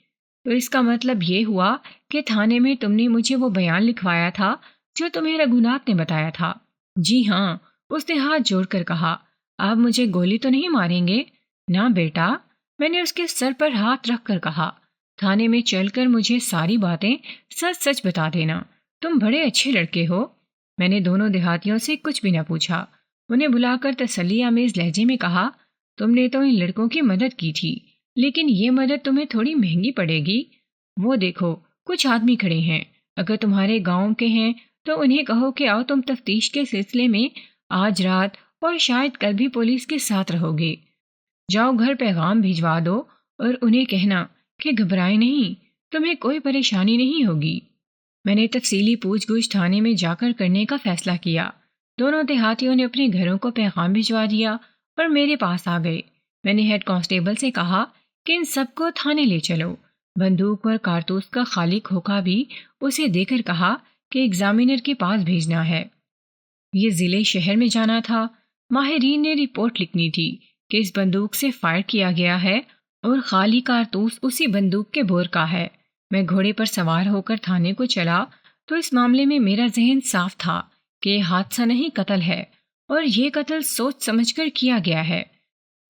S1: تو اس کا مطلب یہ ہوا کہ تھانے میں تم نے مجھے وہ بیان لکھوایا تھا جو تمہیں رگھوناتھ نے بتایا تھا۔ جی ہاں، اس نے ہاتھ جوڑ کر کہا۔ آپ مجھے گولی تو نہیں ماریں گے؟ نہ بیٹا، میں نے اس کے سر پر ہاتھ رکھ کر کہا۔ تھانے میں چل کر مجھے ساری باتیں سچ سچ بتا دینا، تم بڑے اچھے لڑکے ہو۔ میں نے دونوں دیہاتیوں سے کچھ بھی نہ پوچھا، انہیں بلا کر تسلی آمیز لہجے میں کہا، تم نے تو ان لڑکوں کی مدد کی تھی، لیکن یہ مدد تمہیں تھوڑی مہنگی پڑے گی۔ وہ دیکھو، کچھ آدمی کھڑے ہیں، اگر تمہارے گاؤں کے ہیں تو انہیں کہو کہ آؤ تم تفتیش کے سلسلے میں آج رات اور شاید کل بھی پولیس کے ساتھ رہو گے۔ جاؤ گھر پیغام بھجوا دو اور انہیں کہنا کہ گھبرائے نہیں، تمہیں کوئی پریشانی نہیں ہوگی۔ میں نے تفصیلی پوچھ گچھ تھانے میں جا کر کرنے کا فیصلہ کیا۔ دونوں دیہاتیوں نے اپنے گھروں کو پیغام بھجوا دیا اور میرے پاس آ گئے۔ میں نے ہیڈ کانسٹیبل سے کہا کہ ان سب کو تھانے لے چلو۔ بندوق اور کارتوس کا خالی کھوکھا بھی اسے دے کر کہا کہ ایگزامینر کے پاس بھیجنا ہے۔ یہ ضلع شہر میں جانا تھا۔ ماہرین نے رپورٹ لکھنی تھی کہ اس بندوق سے فائر کیا گیا ہے اور خالی کارتوس اسی بندوق کے بور کا ہے۔ میں گھوڑے پر سوار ہو کر تھانے کو چلا تو اس معاملے میں میرا ذہن صاف تھا کہ یہ حادثہ نہیں قتل ہے اور یہ قتل سوچ سمجھ کر کیا گیا ہے۔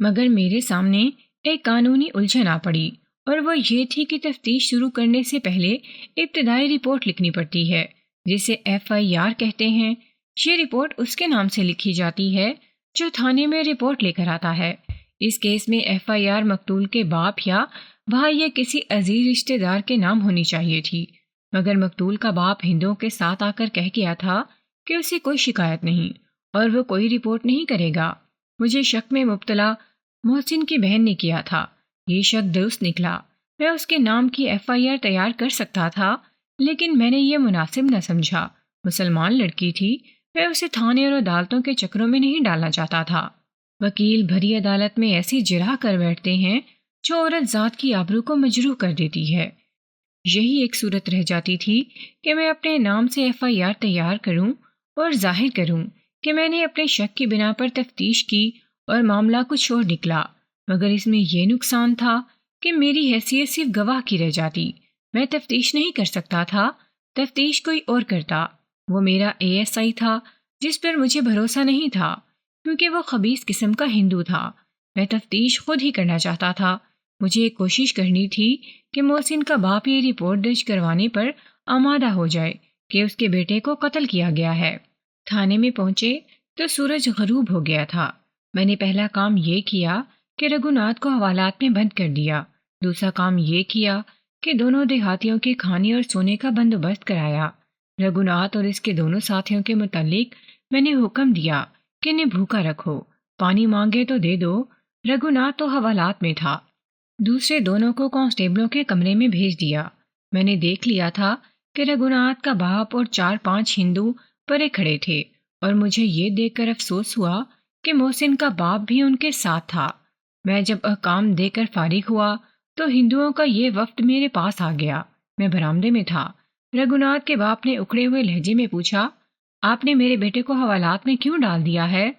S1: مگر میرے سامنے ایک قانونی الجھن آ پڑی اور وہ یہ تھی کہ تفتیش شروع کرنے سے پہلے ابتدائی رپورٹ لکھنی پڑتی ہے جسے FIR کہتے ہیں۔ یہ رپورٹ اس کے نام سے لکھی جاتی ہے جو تھانے میں رپورٹ لے کر آتا ہے۔ اس کیس میں FIR مقتول کے باپ یا بھائی یا کسی عزیز رشتہ دار کے نام ہونی چاہیے تھی، مگر مقتول کا باپ ہندوؤں کے ساتھ آ کر کہہ گیا تھا کہ اسے کوئی شکایت نہیں اور وہ کوئی رپورٹ نہیں کرے گا۔ مجھے شک میں مبتلا محسن کی بہن نے کیا تھا۔ یہ شک درست نکلا۔ میں اس کے نام کی FIR تیار کر سکتا تھا، لیکن میں نے یہ مناسب نہ سمجھا۔ مسلمان لڑکی تھی، میں اسے تھانے اور عدالتوں کے چکروں میں نہیں ڈالنا چاہتا تھا۔ وکیل بھری عدالت میں ایسی جرح کر بیٹھتے ہیں جو عورت ذات کی آبرو کو مجروح کر دیتی ہے۔ یہی ایک صورت رہ جاتی تھی کہ میں اپنے نام سے FIR تیار کروں اور ظاہر کروں کہ میں نے اپنے شک کی بنا پر تفتیش کی اور معاملہ کچھ اور نکلا، مگر اس میں یہ نقصان تھا کہ میری حیثیت صرف گواہ کی رہ جاتی۔ میں تفتیش نہیں کر سکتا تھا، تفتیش کوئی اور کرتا۔ وہ میرا ASI تھا جس پر مجھے بھروسہ نہیں تھا کیونکہ وہ خبیث قسم کا ہندو تھا۔ میں تفتیش خود ہی کرنا چاہتا تھا۔ مجھے ایک کوشش کرنی تھی کہ محسن کا باپ یہ رپورٹ درج کروانے پر آمادہ ہو جائے کہ اس کے بیٹے کو قتل کیا گیا ہے۔ تھانے میں پہنچے تو سورج غروب ہو گیا تھا۔ میں نے پہلا کام یہ کیا کہ رگھوناتھ کو حوالات میں بند کر دیا۔ دوسرا کام یہ کیا کہ دونوں دیہاتیوں کے کھانے اور سونے کا بندوبست کرایا۔ رگھوناتھ اور اس کے دونوں ساتھیوں کے متعلق میں نے حکم دیا کہ انہیں بھوکا رکھو، پانی مانگے تو دے دو۔ رگھوناتھ تو حوالات میں تھا۔ دوسرے دونوں کو کانسٹیبلوں کے کمرے میں بھیج دیا۔ میں نے دیکھ لیا تھا کہ رگھوناتھ کا باپ اور 4-5 ہندو پرے کھڑے تھے اور مجھے یہ دیکھ کر افسوس ہوا کہ محسن کا باپ بھی ان کے ساتھ تھا۔ میں جب احکام دے کر فارغ ہوا تو ہندوؤں کا یہ وفد میرے پاس آ گیا۔ میں برآمدے میں تھا۔ رگھوناتھ کے باپ نے اکھڑے ہوئے لہجے میں پوچھا، آپ نے میرے بیٹے کو حوالات میں کیوں ڈال دیا ہے؟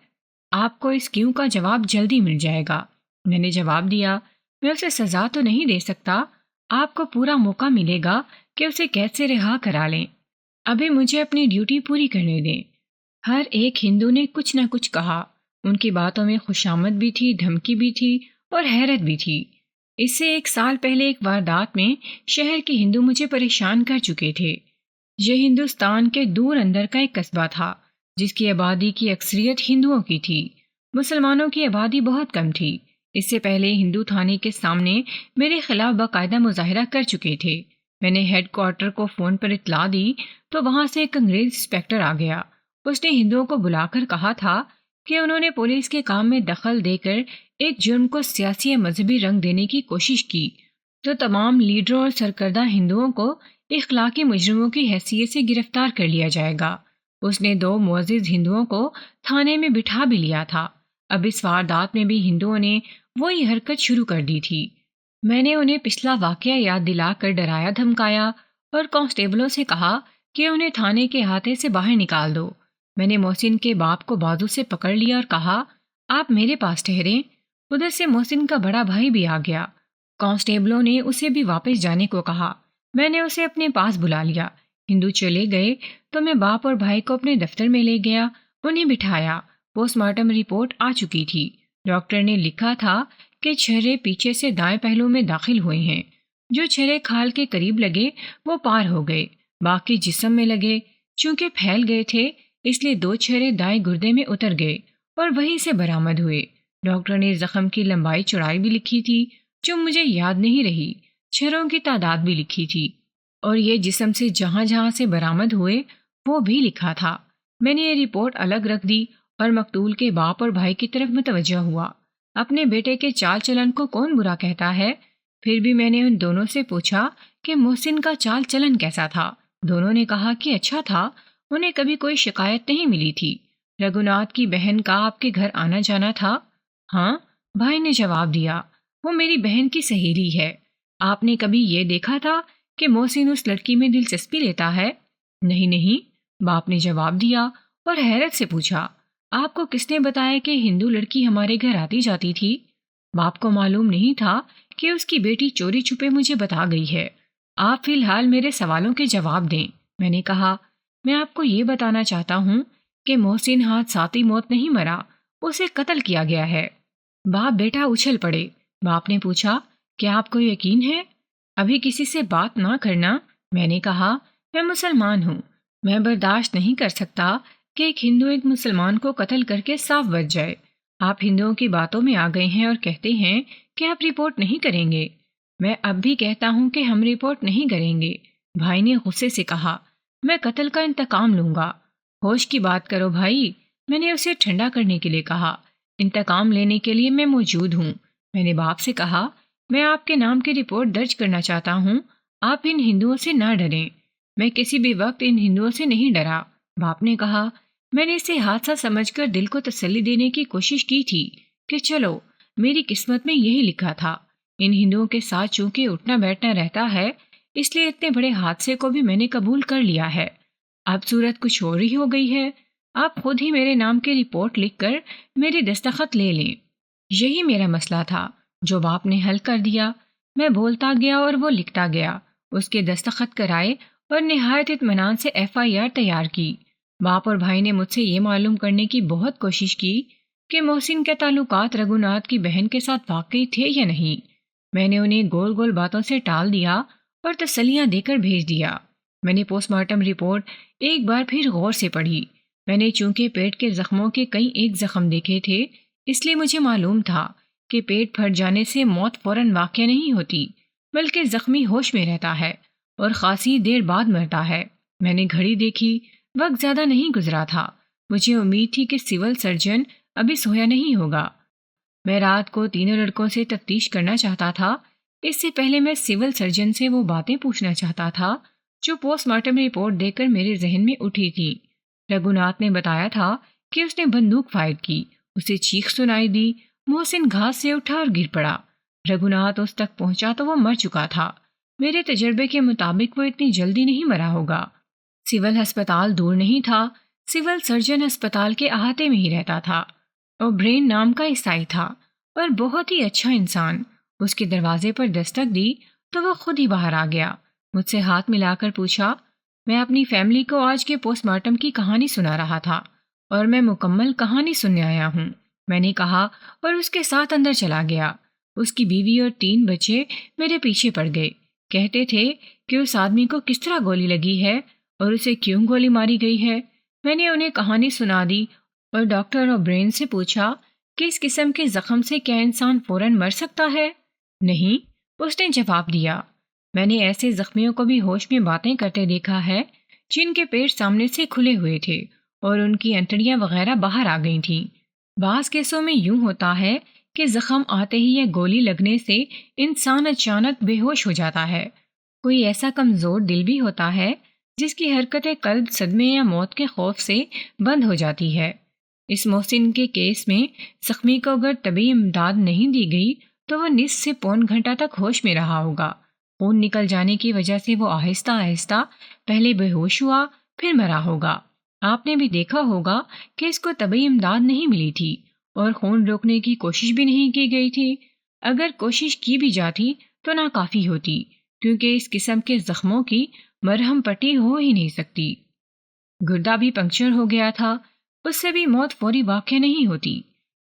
S1: آپ کو اس کیوں کا جواب جلدی مل جائے گا۔ میں نے جواب دیا، میں اسے سزا تو نہیں دے سکتا، آپ کو پورا موقع ملے گا کہ اسے قید سے رہا کرا لیں۔ ابھی مجھے اپنی ڈیوٹی پوری کرنے دیں۔ ہر ایک ہندو نے کچھ نہ کچھ کہا۔ ان کی باتوں میں خوشامد بھی تھی، دھمکی بھی تھی اور حیرت بھی تھی۔ اس سے 1 سال پہلے ایک واردات میں شہر کے ہندو مجھے پریشان کر چکے تھے۔ یہ ہندوستان کے دور اندر کا ایک قصبہ تھا جس کی آبادی کی اکثریت ہندوؤں کی تھی۔ مسلمانوں کی آبادی بہت کم تھی۔ اس سے پہلے ہندو تھانے کے سامنے میرے خلاف باقاعدہ مظاہرہ کر چکے تھے۔ میں نے ہیڈ کوارٹر کو فون پر اطلاع دی تو وہاں سے ایک انگریز انسپیکٹر آ گیا۔ اس نے ہندوؤں کو بلا کر کہا تھا کہ انہوں نے پولیس کے کام میں دخل دے کر ایک جرم کو سیاسی یا مذہبی رنگ دینے کی کوشش کی تو تمام لیڈروں اور سرکردہ ہندوؤں کو اخلاقی مجرموں کی حیثیت سے گرفتار کر لیا جائے گا۔ اس نے 2 معزز ہندوؤں کو تھانے میں بٹھا بھی لیا تھا۔ اب اس واردات میں بھی ہندوؤں نے وہی حرکت شروع کر دی تھی۔ میں نے انہیں پچھلا واقعہ یاد دلا کر ڈرایا دھمکایا اور کانسٹیبلوں سے کہا کہ انہیں تھانے کے احاطے سے باہر نکال دو۔ میں نے محسن کے باپ کو بازو سے پکڑ لیا اور کہا، آپ میرے پاس ٹھہریں۔ ادھر سے محسن کا بڑا بھائی بھی آ گیا۔ کانسٹیبلوں نے اسے بھی واپس جانے کو کہا۔ میں نے اسے اپنے پاس بلا لیا۔ ہندو چلے گئے تو میں باپ اور بھائی کو اپنے دفتر میں لے گیا انہیں بٹھایا۔ پوسٹ مارٹم رپورٹ آ چکی تھی۔ ڈاکٹر نے لکھا تھا کہ چھرے پیچھے سے دائیں پہلو میں داخل ہوئے ہیں۔ جو چھرے کھال کے قریب لگے وہ پار ہو گئے، باقی جسم میں لگے۔ چونکہ پھیل گئے تھے اس لیے 2 چھرے دائیں گردے میں اتر گئے اور وہیں سے برآمد ہوئے۔ ڈاکٹر نے زخم کی لمبائی چوڑائی بھی لکھی تھی جو مجھے یاد نہیں رہی، چھروں کی تعداد بھی لکھی تھی، اور یہ جسم سے جہاں جہاں سے برآمد ہوئے وہ بھی لکھا تھا۔ میں نے یہ رپورٹ الگ رکھ دی اور مقتول کے باپ اور بھائی کی طرف متوجہ ہوا۔ اپنے بیٹے کے چال چلن کو کون برا کہتا ہے؟ پھر بھی میں نے ان دونوں سے پوچھا کہ محسن کا چال چلن کیسا تھا۔ دونوں نے کہا کہ اچھا تھا، انہیں کبھی کوئی شکایت نہیں ملی تھی۔ رگھوناتھ کی بہن کا آپ کے گھر آنا جانا تھا؟ ہاں، بھائی نے جواب دیا، وہ میری بہن کی سہیلی ہے۔ آپ نے کبھی یہ دیکھا تھا کہ محسن اس لڑکی میں دلچسپی لیتا ہے؟ نہیں، باپ نے جواب دیا اور حیرت سے پوچھا، آپ کو کس نے بتایا کہ ہندو لڑکی ہمارے گھر آتی جاتی تھی؟ باپ کو معلوم نہیں تھا کہ اس کی بیٹی چوری چھپے مجھے بتا گئی ہے۔ آپ فی الحال میرے سوالوں کے جواب دیں۔ میں نے کہا، میں آپ کو یہ بتانا چاہتا ہوں کہ محسن حادثاتی موت نہیں مرا، اسے قتل کیا گیا ہے۔ باپ بیٹا اچھل پڑے۔ باپ نے پوچھا، کیا آپ کو یقین ہے؟ ابھی کسی سے بات نہ کرنا۔ میں نے کہا، میں مسلمان ہوں، میں برداشت نہیں کر سکتا کہ ایک ہندو ایک مسلمان کو قتل کر کے صاف بچ جائے۔ آپ ہندوؤں کی باتوں میں آ گئے ہیں اور کہتے ہیں کہ آپ رپورٹ نہیں کریں گے۔ میں اب بھی کہتا ہوں کہ ہم رپورٹ نہیں کریں گے۔ بھائی نے غصے سے کہا، میں قتل کا انتقام لوں گا۔ ہوش کی بات کرو بھائی، میں نے اسے ٹھنڈا کرنے کے لیے کہا۔ انتقام لینے کے لیے میں موجود ہوں۔ میں نے باپ سے کہا، میں آپ کے نام کی رپورٹ درج کرنا چاہتا ہوں، آپ ان ہندوؤں سے نہ ڈریں۔ میں کسی بھی وقت ان ہندوؤں سے نہیں ڈرا۔ باپ نے کہا، میں نے اسے حادثہ سمجھ کر دل کو تسلی دینے کی کوشش کی تھی کہ چلو، میری قسمت میں یہی لکھا تھا۔ ان ہندوؤں کے ساتھ چونکہ اٹھنا بیٹھنا رہتا ہے، اس لیے اتنے بڑے حادثے کو بھی میں نے قبول کر لیا ہے۔ اب صورت کچھ اور ہی ہو گئی ہے، آپ خود ہی میرے نام کی رپورٹ لکھ کر میری دستخط لے لیں۔ یہی میرا مسئلہ تھا جو باپ نے حل کر دیا۔ میں بولتا گیا اور وہ لکھتا گیا، اس کے دستخط کرائے اور نہایت اطمینان سے FIR تیار کی۔ باپ اور بھائی نے مجھ سے یہ معلوم کرنے کی بہت کوشش کی کہ محسن کے تعلقات رگھوناتھ کی بہن کے ساتھ واقعی تھے یا نہیں۔ میں نے انہیں گول گول باتوں سے ٹال دیا اور تسلیاں دے کر بھیج دیا۔ میں نے پوسٹ مارٹم رپورٹ ایک بار پھر غور سے پڑھی۔ میں نے چونکہ پیٹ کے زخموں کے کئی ایک زخم دیکھے تھے، اس لیے مجھے معلوم تھا کہ پیٹ پھٹ جانے سے موت فوراً واقع نہیں ہوتی، بلکہ زخمی ہوش میں رہتا ہے اور خاصی دیر بعد مرتا ہے۔ میں نے گھڑی دیکھی، وقت زیادہ نہیں گزرا تھا۔ مجھے امید تھی کہ سول سرجن ابھی سویا نہیں ہوگا۔ میں رات کو تینوں لڑکوں سے تفتیش کرنا چاہتا تھا۔ اس سے پہلے میں سول سرجن سے وہ باتیں پوچھنا چاہتا تھا جو پوسٹ مارٹم رپورٹ دے کر میرے ذہن میں اٹھی تھیں۔ رگھوناتھ نے بتایا تھا کہ اس نے بندوق فائر کی، اسے چیخ سنائی دی، محسن گھاس سے اٹھا اور گر پڑا۔ رگھوناتھ اس تک پہنچا تو وہ مر چکا تھا۔ میرے تجربے کے مطابق وہ اتنی جلدی نہیں مرا ہوگا۔ سول ہسپتال دور نہیں تھا، سول سرجن ہسپتال کے احاطے میں ہی رہتا تھا۔ اوبرین نام کا عیسائی تھا اور بہت ہی اچھا انسان۔ اس کے دروازے پر دستک دی تو وہ خود ہی باہر آ گیا، مجھ سے ہاتھ ملا کر پوچھا، میں اپنی فیملی کو آج کے پوسٹ مارٹم کی کہانی سنا رہا تھا اور میں مکمل کہانی سننے آیا ہوں، میں نے کہا اور اس کے ساتھ اندر چلا گیا۔ اس کی بیوی اور 3 بچے میرے پیچھے پڑ گئے، کہتے تھے کہ اس آدمی کو کس طرح گولی لگی ہے اور اسے کیوں گولی ماری گئی ہے۔ میں نے انہیں کہانی سنا دی اور ڈاکٹر اوبرین سے پوچھا کہ اس قسم کے زخم سے کیا انسان فوراً مر سکتا ہے؟ نہیں، اس نے جواب دیا، میں نے ایسے زخمیوں کو بھی ہوش میں باتیں کرتے دیکھا ہے جن کے پیٹ سامنے سے کھلے ہوئے تھے اور ان کی انتڑیاں وغیرہ باہر آ گئی تھیں۔ بعض کیسوں میں یوں ہوتا ہے کہ زخم آتے ہی یا گولی لگنے سے انسان اچانک بے ہوش ہو جاتا ہے۔ کوئی ایسا کمزور دل بھی ہوتا ہے جس کی حرکت قلب صدمے یا موت کے خوف سے بند ہو جاتی ہے۔ اس محسن کے کیس میں زخمی کو اگر طبی امداد نہیں دی گئی تو وہ نصف سے پون گھنٹہ تک ہوش میں رہا ہوگا۔ خون نکل جانے کی وجہ سے وہ آہستہ آہستہ پہلے بے ہوش ہوا پھر مرا ہوگا۔ آپ نے بھی دیکھا ہوگا کہ اس کو طبی امداد نہیں ملی تھی اور خون روکنے کی کوشش بھی نہیں کی گئی تھی۔ اگر کوشش کی بھی جاتی تو ناکافی ہوتی، کیونکہ اس قسم کے زخموں کی مرہم پٹی ہو ہی نہیں سکتی۔ گردہ بھی پنکچر ہو گیا تھا، اس سے بھی موت فوری واقع نہیں ہوتی۔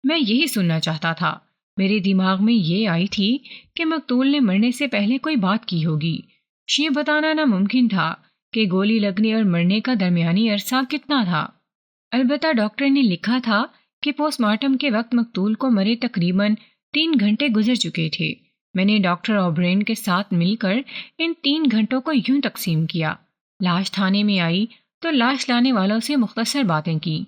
S1: میں یہی سننا چاہتا تھا۔ میرے دماغ میں یہ آئی تھی کہ مقتول نے مرنے سے پہلے کوئی بات کی ہوگی۔ یہ بتانا ناممکن تھا کہ گولی لگنے اور مرنے کا درمیانی عرصہ کتنا تھا۔ البتہ ڈاکٹر نے لکھا تھا کہ پوسٹ مارٹم کے وقت مقتول کو مرے تقریباً 3 گھنٹے گزر چکے تھے۔ میں نے ڈاکٹر اوبرین کے ساتھ مل کر ان 3 گھنٹوں کو یوں تقسیم کیا۔ لاش تھانے میں آئی تو لاش لانے والوں سے مختصر باتیں کی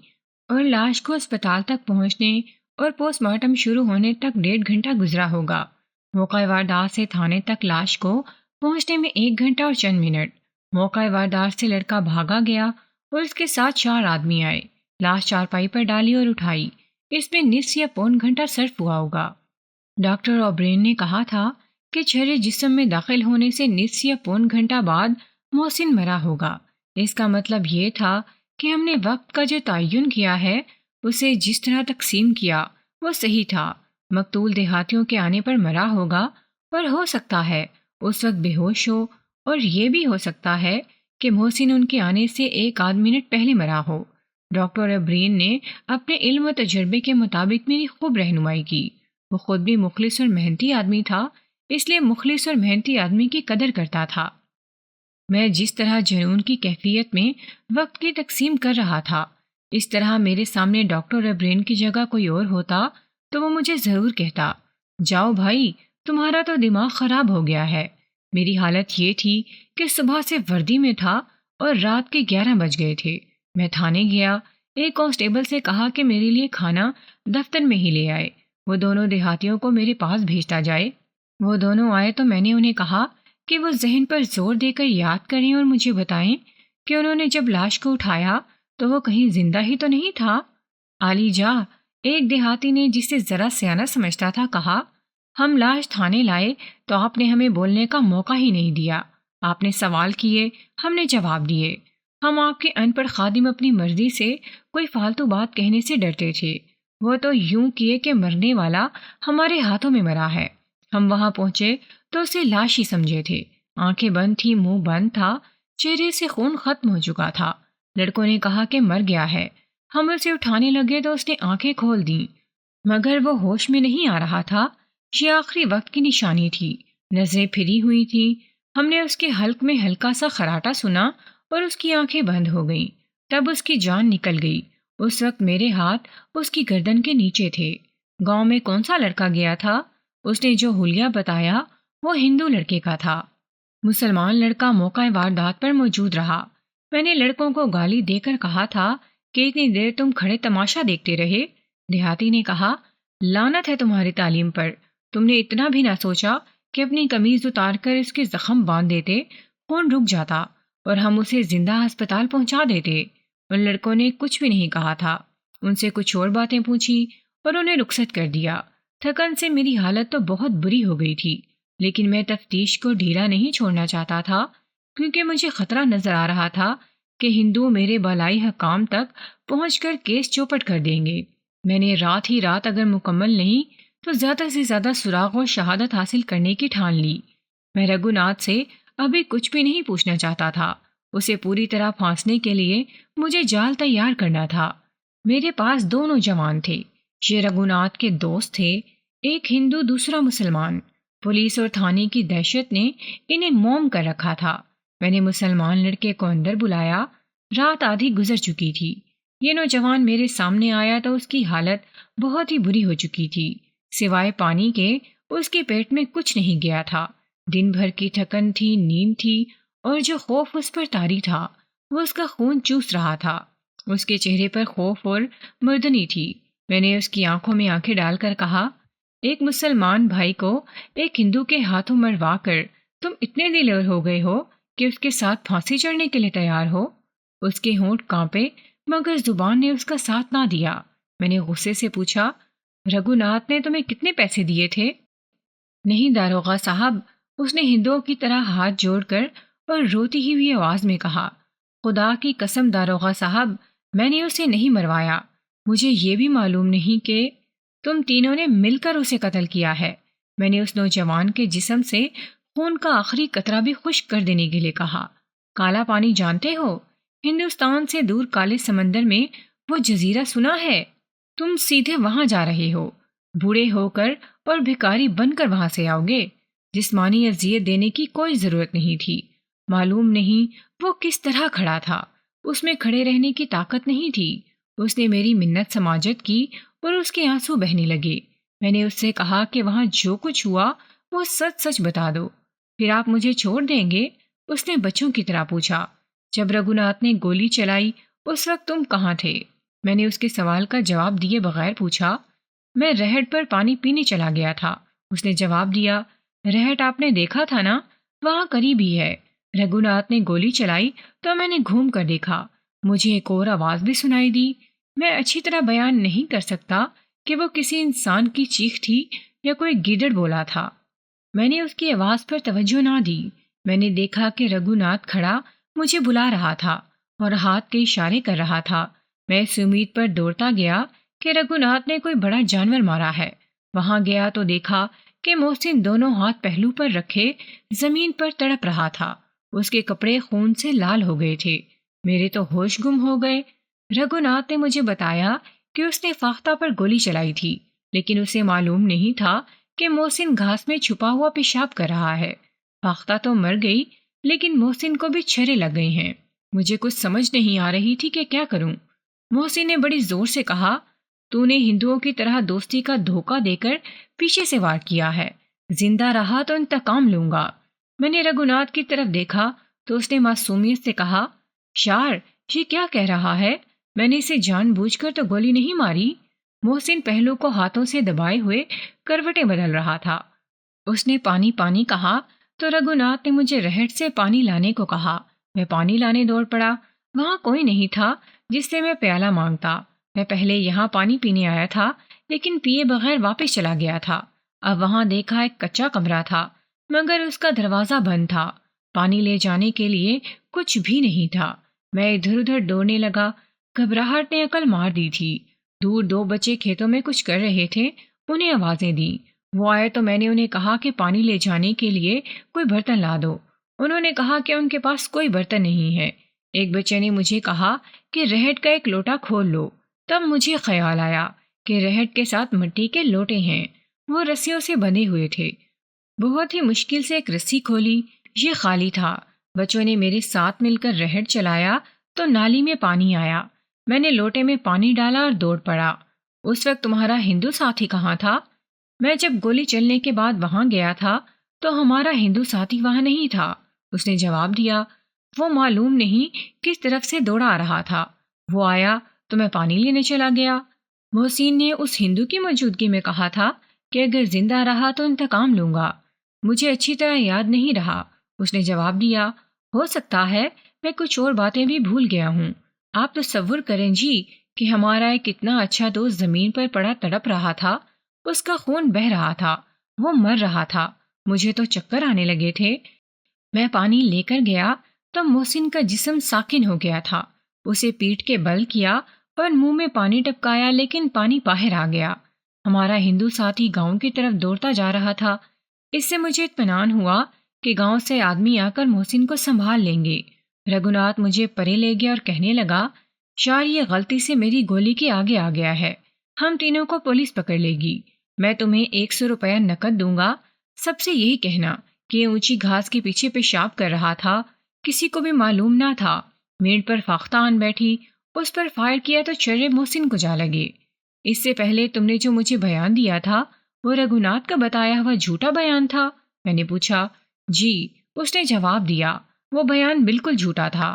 S1: اور لاش کو اسپتال تک پہنچنے اور پوسٹ مارٹم شروع ہونے تک 1.5 گھنٹہ گزرا ہوگا۔ موقع واردات سے تھانے تک لاش کو پہنچنے میں 1 گھنٹہ اور چند منٹ۔ موقع واردات سے لڑکا بھاگا گیا اور اس کے ساتھ 4 آدمی آئے۔ لاش چارپائی پر ڈالی اور اٹھائی۔ اس میں نصف یا پون گھنٹہ صرف ہوا ہوگا۔ ڈاکٹر اوبرین نے کہا تھا کہ چھرے جسم میں داخل ہونے سے نصف یا پون گھنٹہ بعد محسن مرا ہوگا۔ اس کا مطلب یہ تھا کہ ہم نے وقت کا جو تعین کیا ہے اسے جس طرح تقسیم کیا وہ صحیح تھا۔ مقتول دیہاتیوں کے آنے پر مرا ہوگا اور ہو سکتا ہے اس وقت بے ہوش ہو، اور یہ بھی ہو سکتا ہے کہ محسن ان کے آنے سے 1 آدھ منٹ پہلے مرا ہو۔ ڈاکٹر اوبرین نے اپنے علم و تجربے کے مطابق میری خوب رہنمائی کی۔ وہ خود بھی مخلص اور محنتی آدمی تھا، اس لیے مخلص اور محنتی آدمی کی قدر کرتا تھا۔ میں جس طرح جنون کی کیفیت میں وقت کی تقسیم کر رہا تھا، اس طرح میرے سامنے ڈاکٹر اوبرین کی جگہ کوئی اور ہوتا تو وہ مجھے ضرور کہتا، جاؤ بھائی، تمہارا تو دماغ خراب ہو گیا ہے۔ میری حالت یہ تھی کہ صبح سے وردی میں تھا اور رات کے 11 بج گئے تھے۔ میں تھانے گیا، ایک کانسٹیبل سے کہا کہ میرے لیے کھانا دفتر میں ہی لے آئے، وہ دونوں دیہاتیوں کو میرے پاس بھیجتا جائے۔ وہ دونوں آئے تو میں نے انہیں کہا کہ وہ ذہن پر زور دے کر یاد کریں اور مجھے بتائیں کہ انہوں نے جب لاش کو اٹھایا تو وہ کہیں زندہ ہی تو نہیں تھا۔ علی جا، ایک دیہاتی نے جسے ذرا سیانہ سمجھتا تھا کہا، ہم لاش تھانے لائے تو آپ نے ہمیں بولنے کا موقع ہی نہیں دیا۔ آپ نے سوال کیے، ہم نے جواب دیے۔ ہم آپ کے ان پڑھ خادم اپنی مرضی سے کوئی فالتو بات کہنے سے ڈرتے تھے۔ وہ تو یوں کیے کہ مرنے والا ہمارے ہاتھوں میں مرا ہے۔ ہم وہاں پہنچے تو اسے لاش ہی سمجھے تھے۔ آنکھیں بند تھی، منہ بند تھا، چہرے سے خون ختم ہو چکا تھا۔ لڑکوں نے کہا کہ مر گیا ہے۔ ہم اسے اٹھانے لگے تو اس نے آنکھیں کھول دیں، مگر وہ ہوش میں نہیں آ رہا تھا۔ یہ آخری وقت کی نشانی تھی۔ نظریں پھری ہوئی تھیں۔ ہم نے اس کے حلق میں ہلکا سا خراٹا سنا اور اس کی آنکھیں بند ہو گئیں۔ تب اس کی جان نکل گئی۔ اس وقت میرے ہاتھ اس کی گردن کے نیچے تھے۔ گاؤں میں کون سا لڑکا گیا تھا؟ اس نے جو حلیہ بتایا وہ ہندو لڑکے کا تھا۔ مسلمان لڑکا موقع واردات پر موجود رہا۔ میں نے لڑکوں کو گالی دے کر کہا تھا کہ اتنی دیر تم کھڑے تماشا دیکھتے رہے۔ دیہاتی نے کہا، لعنت ہے تمہاری تعلیم پر، تم نے اتنا بھی نہ سوچا کہ اپنی قمیض اتار کر اس کے زخم باندھ دیتے، خون رک جاتا اور ہم اسے زندہ ہسپتال پہنچا دیتے۔ ان لڑکوں نے کچھ بھی نہیں کہا تھا۔ ان سے کچھ اور باتیں پوچھی اور انہیں رخصت کر دیا۔ تھکن سے میری حالت تو بہت بری ہو گئی تھی، لیکن میں تفتیش کو ڈھیلا نہیں چھوڑنا چاہتا تھا، کیونکہ مجھے خطرہ نظر آ رہا تھا کہ ہندو میرے بالائی حکام تک پہنچ کر کیس چوپٹ کر دیں گے۔ میں نے رات ہی رات اگر مکمل نہیں تو زیادہ سے زیادہ سراغ اور شہادت حاصل کرنے کی ٹھان لی۔ میں رگھوناتھ سے ابھی کچھ بھی نہیں پوچھنا چاہتا تھا۔ اسے پوری طرح پھانسنے کے لیے مجھے جال تیار کرنا تھا۔ میرے پاس 2 نوجوان تھے۔ یہ رگھوناتھ کے دوست تھے، ایک ہندو دوسرا مسلمان۔ پولیس اور تھانے کی دہشت نے انہیں موم کر رکھا تھا۔ میں نے مسلمان لڑکے کو اندر بلایا۔ رات آدھی گزر چکی تھی۔ یہ نوجوان میرے سامنے آیا تو اس کی حالت بہت ہی بری ہو چکی تھی۔ سوائے پانی کے اس کے پیٹ میں کچھ نہیں گیا تھا۔ دن بھر کی تھکن تھی، نیند تھی، اور جو خوف اس پر طاری تھا وہ اس کا خون چوس رہا تھا۔ اس کے چہرے پر خوف اور مردنی تھی۔ میں نے اس کی آنکھوں میں آنکھیں ڈال کر کہا، ایک مسلمان بھائی کو ایک ہندو کے ہاتھوں مروا کر تم اتنے دلیر ہو گئے ہو کہ اس کے ساتھ پھانسی چڑھنے کے لیے تیار ہو؟ اس کے ہونٹ کانپے مگر زبان نے اس کا ساتھ نہ دیا۔ میں نے غصے سے پوچھا، رگھوناتھ نے تمہیں کتنے پیسے دیے تھے؟ نہیں داروغہ صاحب، اس نے ہندوؤں کی طرح ہاتھ جوڑ کر اور روتی ہی ہوئی آواز میں کہا، خدا کی قسم داروغہ صاحب، میں نے اسے نہیں مروایا۔ مجھے یہ بھی معلوم نہیں کہ تم تینوں نے مل کر اسے قتل کیا ہے۔ میں نے اس نوجوان کے جسم سے خون کا آخری قطرہ بھی خشک کر دینے کے لیے کہا، کالا پانی جانتے ہو؟ ہندوستان سے دور کالے سمندر میں وہ جزیرہ سنا ہے؟ تم سیدھے وہاں جا رہے ہو، بوڑھے ہو کر اور بھکاری بن کر وہاں سے آؤ گے۔ جسمانی اذیت دینے کی کوئی ضرورت نہیں تھی۔ معلوم نہیں وہ کس طرح کھڑا تھا، اس میں کھڑے رہنے کی طاقت نہیں تھی۔ اس نے میری منت سماجت کی اور اس کے آنسو بہنے لگے۔ میں نے اس سے کہا کہ وہاں جو کچھ ہوا وہ سچ سچ بتا دو، پھر آپ مجھے چھوڑ دیں گے؟ اس نے بچوں کی طرح پوچھا۔ جب رگھوناتھ نے گولی چلائی اس وقت تم کہاں تھے؟ میں نے اس کے سوال کا جواب دیے بغیر پوچھا۔ میں رہٹ پر پانی پینے چلا گیا تھا، اس نے جواب دیا۔ رہٹ آپ نے دیکھا تھا نا؟ وہاں قریب ہی ہے۔ رگھوناتھ نے گولی چلائی تو میں نے گھوم کر دیکھا، مجھے ایک اور آواز بھی سنائی دی۔ میں اچھی طرح بیان نہیں کر سکتا کہ وہ کسی انسان کی چیخ تھی یا کوئی گیدڑ بولا تھا۔ میں نے اس کی آواز پر توجہ نہ دی۔ میں نے دیکھا کہ رگھوناتھ کھڑا مجھے بلا رہا تھا اور ہاتھ کے اشارے کر رہا تھا۔ میں اس امید پر دوڑتا گیا کہ رگھوناتھ نے کوئی بڑا جانور مارا ہے۔ وہاں گیا تو دیکھا کہ محسن دونوں ہاتھ پہلو پر رکھے زمین پر تڑپ رہا تھا۔ اس کے کپڑے خون سے لال ہو گئے تھے۔ میرے تو ہوش گم ہو گئے۔ رگھوناتھ نے مجھے بتایا کہ اس نے فاختہ پر گولی چلائی تھی، لیکن اسے معلوم نہیں تھا کہ محسن گھاس میں چھپا ہوا پیشاب کر رہا ہے۔ فاختہ تو مر گئی، لیکن محسن کو بھی چھرے لگ گئے ہیں۔ مجھے کچھ سمجھ نہیں آ رہی تھی کہ کیا کروں۔ محسن نے بڑی زور سے کہا، تو نے ہندوؤں کی طرح دوستی کا دھوکہ دے کر پیچھے سے وار کیا ہے۔ زندہ رہا تو انتقام لوں گا۔ میں نے رگھوناتھ کی طرف دیکھا تو اس نے معصومیت سے کہا، شار، یہ کیا کہہ رہا ہے؟ میں نے اسے جان بوجھ کر تو گولی نہیں ماری۔ محسن پہلو کو ہاتھوں سے دبائے ہوئے کروٹیں بدل رہا تھا۔ اس نے پانی پانی کہا تو رگھوناتھ نے مجھے رہٹ سے پانی لانے کو کہا۔ میں پانی لانے دوڑ پڑا۔ وہاں کوئی نہیں تھا جس سے میں پیالہ مانگتا۔ میں پہلے یہاں پانی پینے آیا تھا لیکن پیے بغیر واپس چلا گیا تھا۔ اب وہاں دیکھا ایک کچا کمرہ تھا مگر اس کا دروازہ بند تھا۔ پانی لے جانے کے لیے کچھ بھی نہیں تھا۔ میں ادھر ادھر دوڑنے لگا۔ گھبراہٹ نے عقل مار دی تھی۔ دور دو بچے کھیتوں میں کچھ کر رہے تھے، انہیں آوازیں دیں۔ وہ آئے تو میں نے انہیں کہا کہ پانی لے جانے کے لیے کوئی برتن لا دو۔ انہوں نے کہا کہ ان کے پاس کوئی برتن نہیں ہے۔ ایک بچے نے مجھے کہا کہ رہٹ کا ایک لوٹا کھول لو۔ تب مجھے خیال آیا کہ رہٹ کے ساتھ مٹی کے لوٹے ہیں، وہ رسیوں سے بندھے ہوئے تھے۔ بہت ہی مشکل سے ایک رسی کھولی، یہ خالی تھا۔ بچوں نے میرے ساتھ مل کر رہٹ چلایا تو نالی میں پانی آیا۔ میں نے لوٹے میں پانی ڈالا اور دوڑ پڑا۔ اس وقت تمہارا ہندو ساتھی کہاں تھا؟ میں جب گولی چلنے کے بعد وہاں گیا تھا تو ہمارا ہندو ساتھی وہاں نہیں تھا، اس نے جواب دیا۔ وہ معلوم نہیں کس طرف سے دوڑا آ رہا تھا۔ وہ آیا تو میں پانی لینے چلا گیا۔ محسن نے اس ہندو کی موجودگی میں کہا تھا کہ اگر زندہ رہا تو انتقام لوں گا۔ مجھے اچھی طرح یاد نہیں رہا، اس نے جواب دیا۔ ہو سکتا ہے میں کچھ اور باتیں بھی بھول گیا ہوں۔ آپ تصور کریں جی کہ ہمارا ایک اتنا اچھا دوست زمین پر پڑا تڑپ رہا تھا، اس کا خون بہہ رہا تھا، وہ مر رہا تھا، مجھے تو چکر آنے لگے تھے۔ میں پانی لے کر گیا تو محسن کا جسم ساکن ہو گیا تھا۔ اسے پیٹ کے بل کیا اور منہ میں پانی ٹپکایا لیکن پانی باہر آ گیا۔ ہمارا ہندو ساتھی گاؤں کی طرف دوڑتا جا رہا تھا۔ اس سے مجھے اطمینان ہوا کہ گاؤں سے آدمی آ کر محسن کو سنبھال لیں گے۔ رگھوناتھ مجھے پرے لے گیا اور کہنے لگا، شار، یہ غلطی سے میری گولی کے آگے آ گیا ہے، ہم تینوں کو پولیس پکڑ لے گی۔ میں تمہیں 100 روپیہ نقد دوں گا۔ سب سے یہی کہنا کہ یہ اونچی گھاس کے پیچھے پیشاب کر رہا تھا، کسی کو بھی معلوم نہ تھا۔ میڑ پر فاختہ آن بیٹھی، اس پر فائر کیا تو چرے محسن کو جا لگے۔ اس سے پہلے تم نے جو مجھے بیان دیا تھا وہ رگھوناتھ کا بتایا ہوا جھوٹا بیان تھا؟ میں نے پوچھا۔ جی، اس نے جواب دیا، وہ بیان بالکل جھوٹا تھا۔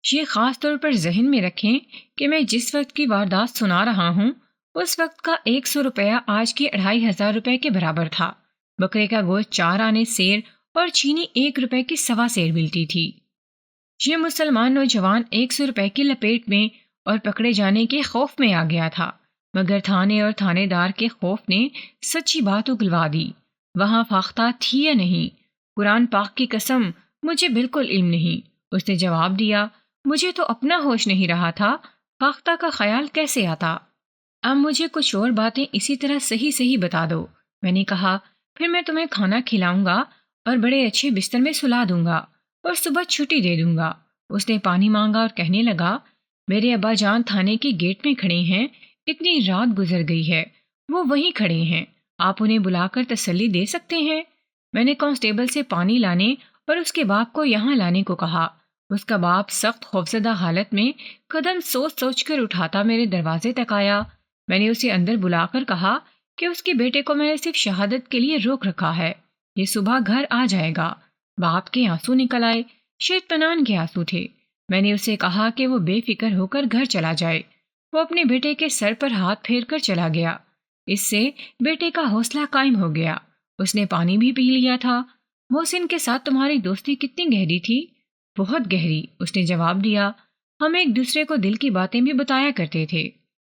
S1: یہ خاص طور پر ذہن میں رکھیں کہ میں جس وقت کی واردات سنا رہا ہوں اس وقت کا 100 روپیہ آج کے 2500 روپے کے برابر تھا۔ بکرے کا گوشت 4 آنے سیر اور چینی 1 روپے کی 1.25 سیر ملتی تھی۔ یہ مسلمان نوجوان 100 روپے کی لپیٹ میں اور پکڑے جانے کے خوف میں آ گیا تھا، مگر تھانے اور تھانے دار کے خوف نے سچی بات اگلوا دی۔ وہاں فاختہ تھی یا نہیں؟ قرآن پاک کی قسم مجھے بالکل علم نہیں، اس نے جواب دیا۔ مجھے تو اپنا ہوش نہیں رہا تھا، فاختہ کا خیال کیسے آتا؟ اب مجھے کچھ اور باتیں اسی طرح صحیح صحیح بتا دو، میں نے کہا۔ پھر میں تمہیں کھانا کھلاؤں گا اور بڑے اچھے بستر میں سلا دوں گا اور صبح چھٹی دے دوں گا۔ اس نے پانی مانگا اور کہنے لگا، میرے ابا جان تھانے کے گیٹ میں کھڑے ہیں، اتنی رات گزر گئی ہے، وہ وہیں کھڑے ہیں، آپ انہیں بلا کر تسلی دے سکتے ہیں؟ میں نے کانسٹیبل سے پانی لانے اور اس کے باپ کو یہاں لانے کو کہا۔ اس کا باپ سخت خوفزدہ حالت میں قدم سوچ سوچ کر اٹھاتا میرے دروازے تک آیا۔ میں نے اسے اندر بلا کر کہا کہ اس کے بیٹے کو میں نے صرف شہادت کے لیے روک رکھا ہے، یہ صبح گھر آ جائے گا۔ باپ کے آنسو نکل آئے، شاید اطمینان کے آنسو تھے۔ میں نے اسے کہا کہ وہ بے فکر ہو کر گھر چلا جائے۔ وہ اپنے بیٹے کے سر پر ہاتھ پھیر کر چلا گیا۔ اس سے بیٹے کا حوصلہ قائم ہو گیا۔ اس نے پانی بھی پی لیا تھا۔ محسن کے ساتھ تمہاری دوستی کتنی گہری تھی؟ بہت گہری، اس نے جواب دیا۔ ہم ایک دوسرے کو دل کی باتیں بھی بتایا کرتے تھے۔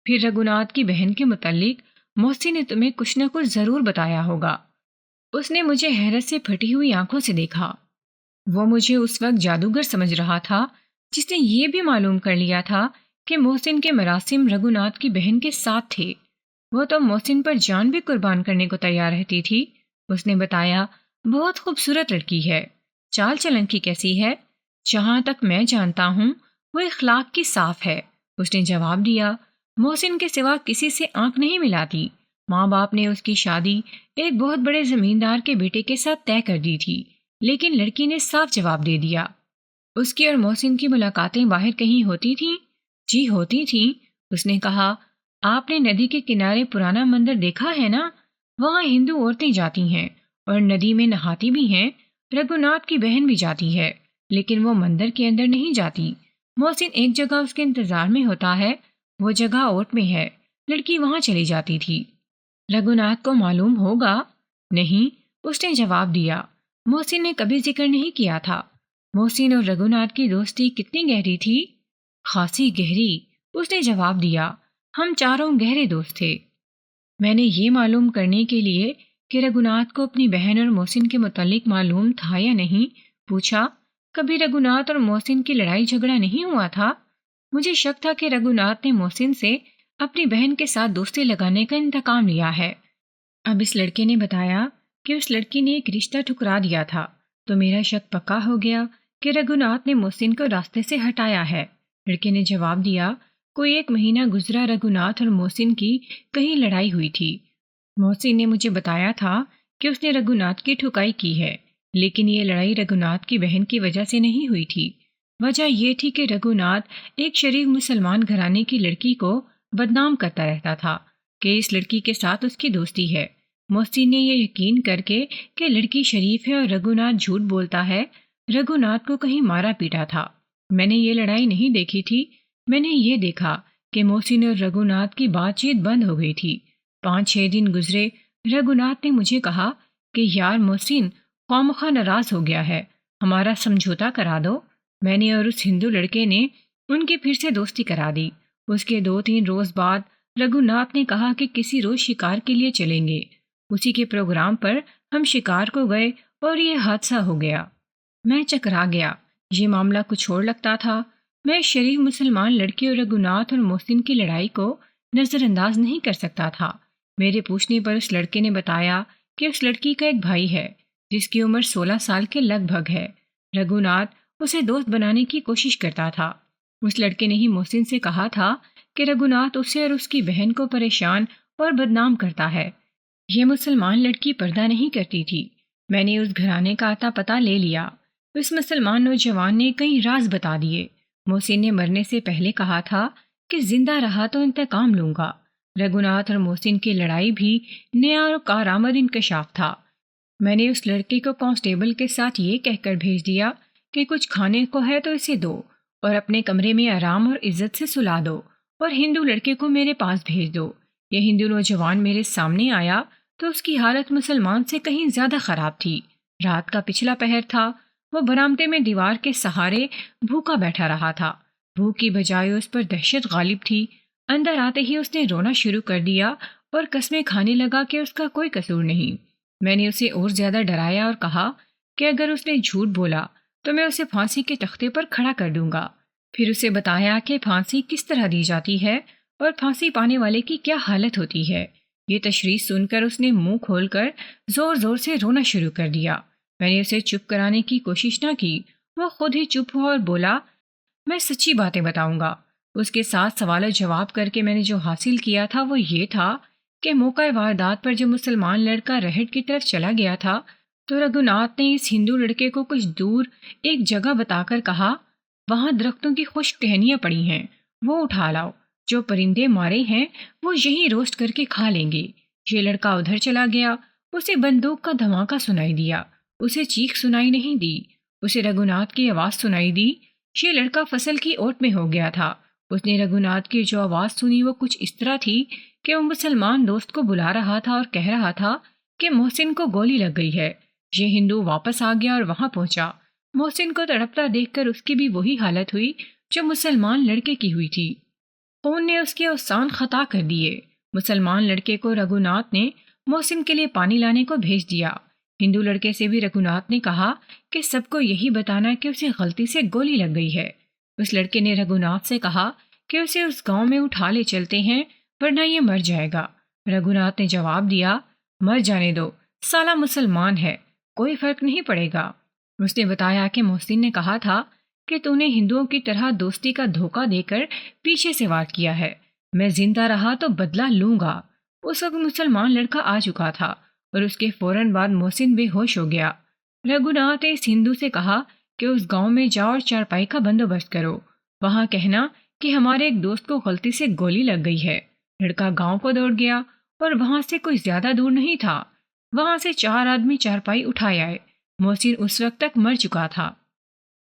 S1: پھر رگھوناتھ کی بہن کے متعلق محسن نے تمہیں کچھ نہ کچھ ضرور بتایا ہوگا۔ اس نے مجھے حیرت سے پھٹی ہوئی آنکھوں سے دیکھا۔ وہ مجھے اس وقت جادوگر سمجھ رہا تھا جس نے یہ بھی معلوم کر لیا تھا کہ محسن کے مراسم رگھوناتھ کی بہن کے ساتھ تھے۔ وہ تو محسن پر جان بھی قربان کرنے کو تیار رہتی تھی۔ اس نے بتایا، بہت خوبصورت لڑکی ہے۔ چال چلن کی کیسی ہے؟ جہاں تک میں جانتا ہوں وہ اخلاق کی صاف ہے، اس نے جواب دیا۔ محسن کے سوا کسی سے آنکھ نہیں ملاتی۔ ماں باپ نے اس کی شادی ایک بہت بڑے زمیندار کے بیٹے کے ساتھ طے کر دی تھی، لیکن لڑکی نے صاف جواب دے دیا۔ اس کی اور محسن کی ملاقاتیں باہر کہیں ہوتی تھیں؟ جی ہوتی تھیں، اس نے کہا۔ آپ نے ندی کے کنارے پرانا مندر دیکھا ہے نا؟ وہاں ہندو عورتیں جاتی ہیں اور ندی میں نہاتی بھی ہیں۔ رگھوناتھ کی بہن بھی جاتی ہے، لیکن وہ مندر کے اندر نہیں جاتی۔ محسن ایک جگہ اس کے انتظار میں ہوتا ہے، وہ جگہ اوٹ میں ہے، لڑکی وہاں چلی جاتی تھی۔ رگھوناتھ کو معلوم ہوگا؟ نہیں، اس نے جواب دیا۔ محسن نے کبھی ذکر نہیں کیا تھا۔ محسن اور رگھوناتھ کی دوستی کتنی گہری تھی؟ خاصی گہری، اس نے جواب دیا۔ ہم چاروں گہرے دوست تھے۔ میں نے یہ معلوم کرنے کے لیے کہ رگھوناتھ کو اپنی بہن اور محسن کے متعلق معلوم تھا یا نہیں پوچھا، کبھی رگھوناتھ اور محسن کی لڑائی جھگڑا نہیں ہوا تھا؟ مجھے شک تھا کہ رگھوناتھ نے محسن سے اپنی بہن کے ساتھ دوستی لگانے کا انتقام لیا ہے۔ اب اس لڑکے نے بتایا کہ اس لڑکی نے ایک رشتہ ٹھکرا دیا تھا، تو میرا شک پکا ہو گیا کہ رگھوناتھ نے محسن کو راستے سے ہٹایا ہے۔ لڑکے نے جواب دیا، کوئی 1 مہینہ گزرا رگھوناتھ اور محسن کی کہیں لڑائی ہوئی تھی۔ محسن نے مجھے بتایا تھا کہ اس نے رگھوناتھ کی ٹھکائی کی ہے، لیکن یہ لڑائی رگھوناتھ کی بہن کی وجہ سے نہیں ہوئی تھی۔ وجہ یہ تھی کہ رگھوناتھ ایک شریف مسلمان گھرانے کی لڑکی کو بدنام کرتا رہتا تھا کہ اس لڑکی کے ساتھ اس کی دوستی ہے۔ محسن نے یہ یقین کر کے کہ لڑکی شریف ہے اور رگھوناتھ جھوٹ بولتا ہے، رگھوناتھ کو کہیں مارا پیٹا تھا۔ میں نے یہ لڑائی نہیں دیکھی تھی، میں نے یہ دیکھا کہ محسن اور رگھوناتھ کی بات چیت بند ہو گئی تھی۔ 5-6 دن گزرے، رگھوناتھ نے مجھے کہا کہ یار محسن خواہ ناراض ہو گیا ہے، ہمارا سمجھوتا کرا دو۔ میں نے اور اس ہندو لڑکے نے ان کی پھر سے دوستی کرا دی۔ اس کے 2-3 روز بعد رگھوناتھ نے کہا کہ کسی روز شکار کے لیے چلیں گے۔ اسی کے پروگرام پر ہم شکار کو گئے اور یہ حادثہ ہو گیا۔ میں چکرا گیا، یہ معاملہ کچھ اور لگتا تھا۔ میں شریف مسلمان لڑکی اور رگھوناتھ اور محسن کی لڑائی کو نظر انداز نہیں کر سکتا تھا۔ میرے پوچھنے پر اس لڑکے نے بتایا کہ اس لڑکی کا ایک بھائی ہے جس کی عمر 16 سال کے لگ بھگ ہے۔ رگھوناتھ اسے دوست بنانے کی کوشش کرتا تھا۔ اس لڑکے نے ہی محسن سے کہا تھا کہ رگھوناتھ اسے اور اس کی بہن کو پریشان اور بدنام کرتا ہے۔ یہ مسلمان لڑکی پردہ نہیں کرتی تھی۔ میں نے اس گھرانے کا آتا پتہ لے لیا۔ اس مسلمان نوجوان نے کئی راز بتا دیے۔ محسن نے مرنے سے پہلے کہا تھا کہ زندہ رہا تو انتقام لوں گا۔ رگھوناتھ اور محسن کی لڑائی بھی نیا اور کارآمد انکشاف تھا۔ میں نے اس لڑکے کو کانسٹیبل کے ساتھ یہ کہہ کر بھیج دیا کہ کچھ کھانے کو ہے تو اسے دو اور اپنے کمرے میں آرام اور عزت سے سلا دو، اور ہندو لڑکے کو میرے پاس بھیج دو۔ یہ ہندو نوجوان میرے سامنے آیا تو اس کی حالت مسلمان سے کہیں زیادہ خراب تھی۔ رات کا پچھلا پہر تھا۔ وہ برآمدے میں دیوار کے سہارے بھوکا بیٹھا رہا تھا۔ بھوک کی بجائے اس پر دہشت غالب تھی۔ اندر آتے ہی اس نے رونا شروع کر دیا اور قسمیں کھانے لگا کہ اس کا کوئی قصور نہیں۔ میں نے اسے اور زیادہ ڈرایا اور کہا کہ اگر اس نے جھوٹ بولا تو میں اسے پھانسی کے تختے پر کھڑا کر دوں گا۔ پھر اسے بتایا کہ پھانسی کس طرح دی جاتی ہے اور پھانسی پانے والے کی کیا حالت ہوتی ہے۔ یہ تشریح سن کر اس نے منہ کھول کر زور زور سے رونا شروع کر دیا۔ میں نے اسے چپ کرانے کی کوشش نہ کی، وہ خود ہی چپ ہوا اور بولا، میں سچی باتیں بتاؤں گا، اس کے ساتھ سوال و جواب کر کے میں نے جو حاصل کیا تھا وہ یہ تھا کہ موقع واردات پر جب مسلمان لڑکا رہٹ کی طرف چلا گیا تھا تو رگھوناتھ نے اس ہندو لڑکے کو کچھ دور ایک جگہ بتا کر کہا، وہاں درختوں کی خشک ٹہنیاں پڑی ہیں، وہ اٹھا لاؤ، جو پرندے مارے ہیں وہ یہیں روسٹ کر کے کھا لیں گے۔ یہ لڑکا ادھر چلا گیا، اسے بندوق کا دھماکہ سنائی دیا، اسے چیخ سنائی نہیں دی، اسے رگھوناتھ کی آواز سنائی دی۔ یہ لڑکا فصل کی اوٹ میں ہو گیا تھا۔ اس نے رگھوناتھ کی جو آواز سنی وہ کچھ اس طرح تھی کہ وہ مسلمان دوست کو بلا رہا تھا اور کہہ رہا تھا کہ محسن کو گولی لگ گئی ہے۔ یہ ہندو واپس آ گیا اور وہاں پہنچا۔ محسن کو تڑپتا دیکھ کر اس کی بھی وہی حالت ہوئی جو مسلمان لڑکے کی ہوئی تھی۔ خون نے اس کے اوسان خطا کر دیے۔ مسلمان لڑکے کو رگھوناتھ نے محسن کے لیے پانی لانے کو بھیج دیا۔ ہندو لڑکے سے بھی رگھوناتھ نے کہا کہ سب کو یہی بتانا کہ اسے غلطی سے گولی لگ گئی ہے۔ اس لڑکے نے رگھوناتھ سے کہا کہ اسے اس گاؤں میں اٹھا لے چلتے ہیں ورنہ یہ مر جائے گا۔ رگھوناتھ نے جواب دیا، مر جانے دو، سالہ مسلمان ہے، کوئی فرق نہیں پڑے گا۔ اس نے بتایا کہ محسن نے کہا تھا کہ تو نے ہندوؤں کی طرح دوستی کا دھوکہ دے کر پیچھے سے وار کیا ہے، میں زندہ رہا تو بدلہ لوں گا۔ اس وقت مسلمان لڑکا آ چکا تھا اور اس کے فوراً بعد محسن بے ہوش ہو گیا۔ رگھوناتھ نے اس ہندو سے کہا کہ اس گاؤں میں جاؤ اور چارپائی کا بندوبست کرو، وہاں کہنا کہ ہمارے ایک دوست کو غلطی سے گولی لگ گئی ہے۔ لڑکا گاؤں کو دوڑ گیا اور وہاں سے کوئی زیادہ دور نہیں تھا، وہاں سے 4 آدمی چارپائی اٹھائے آئے۔ محسن اس وقت تک مر چکا تھا۔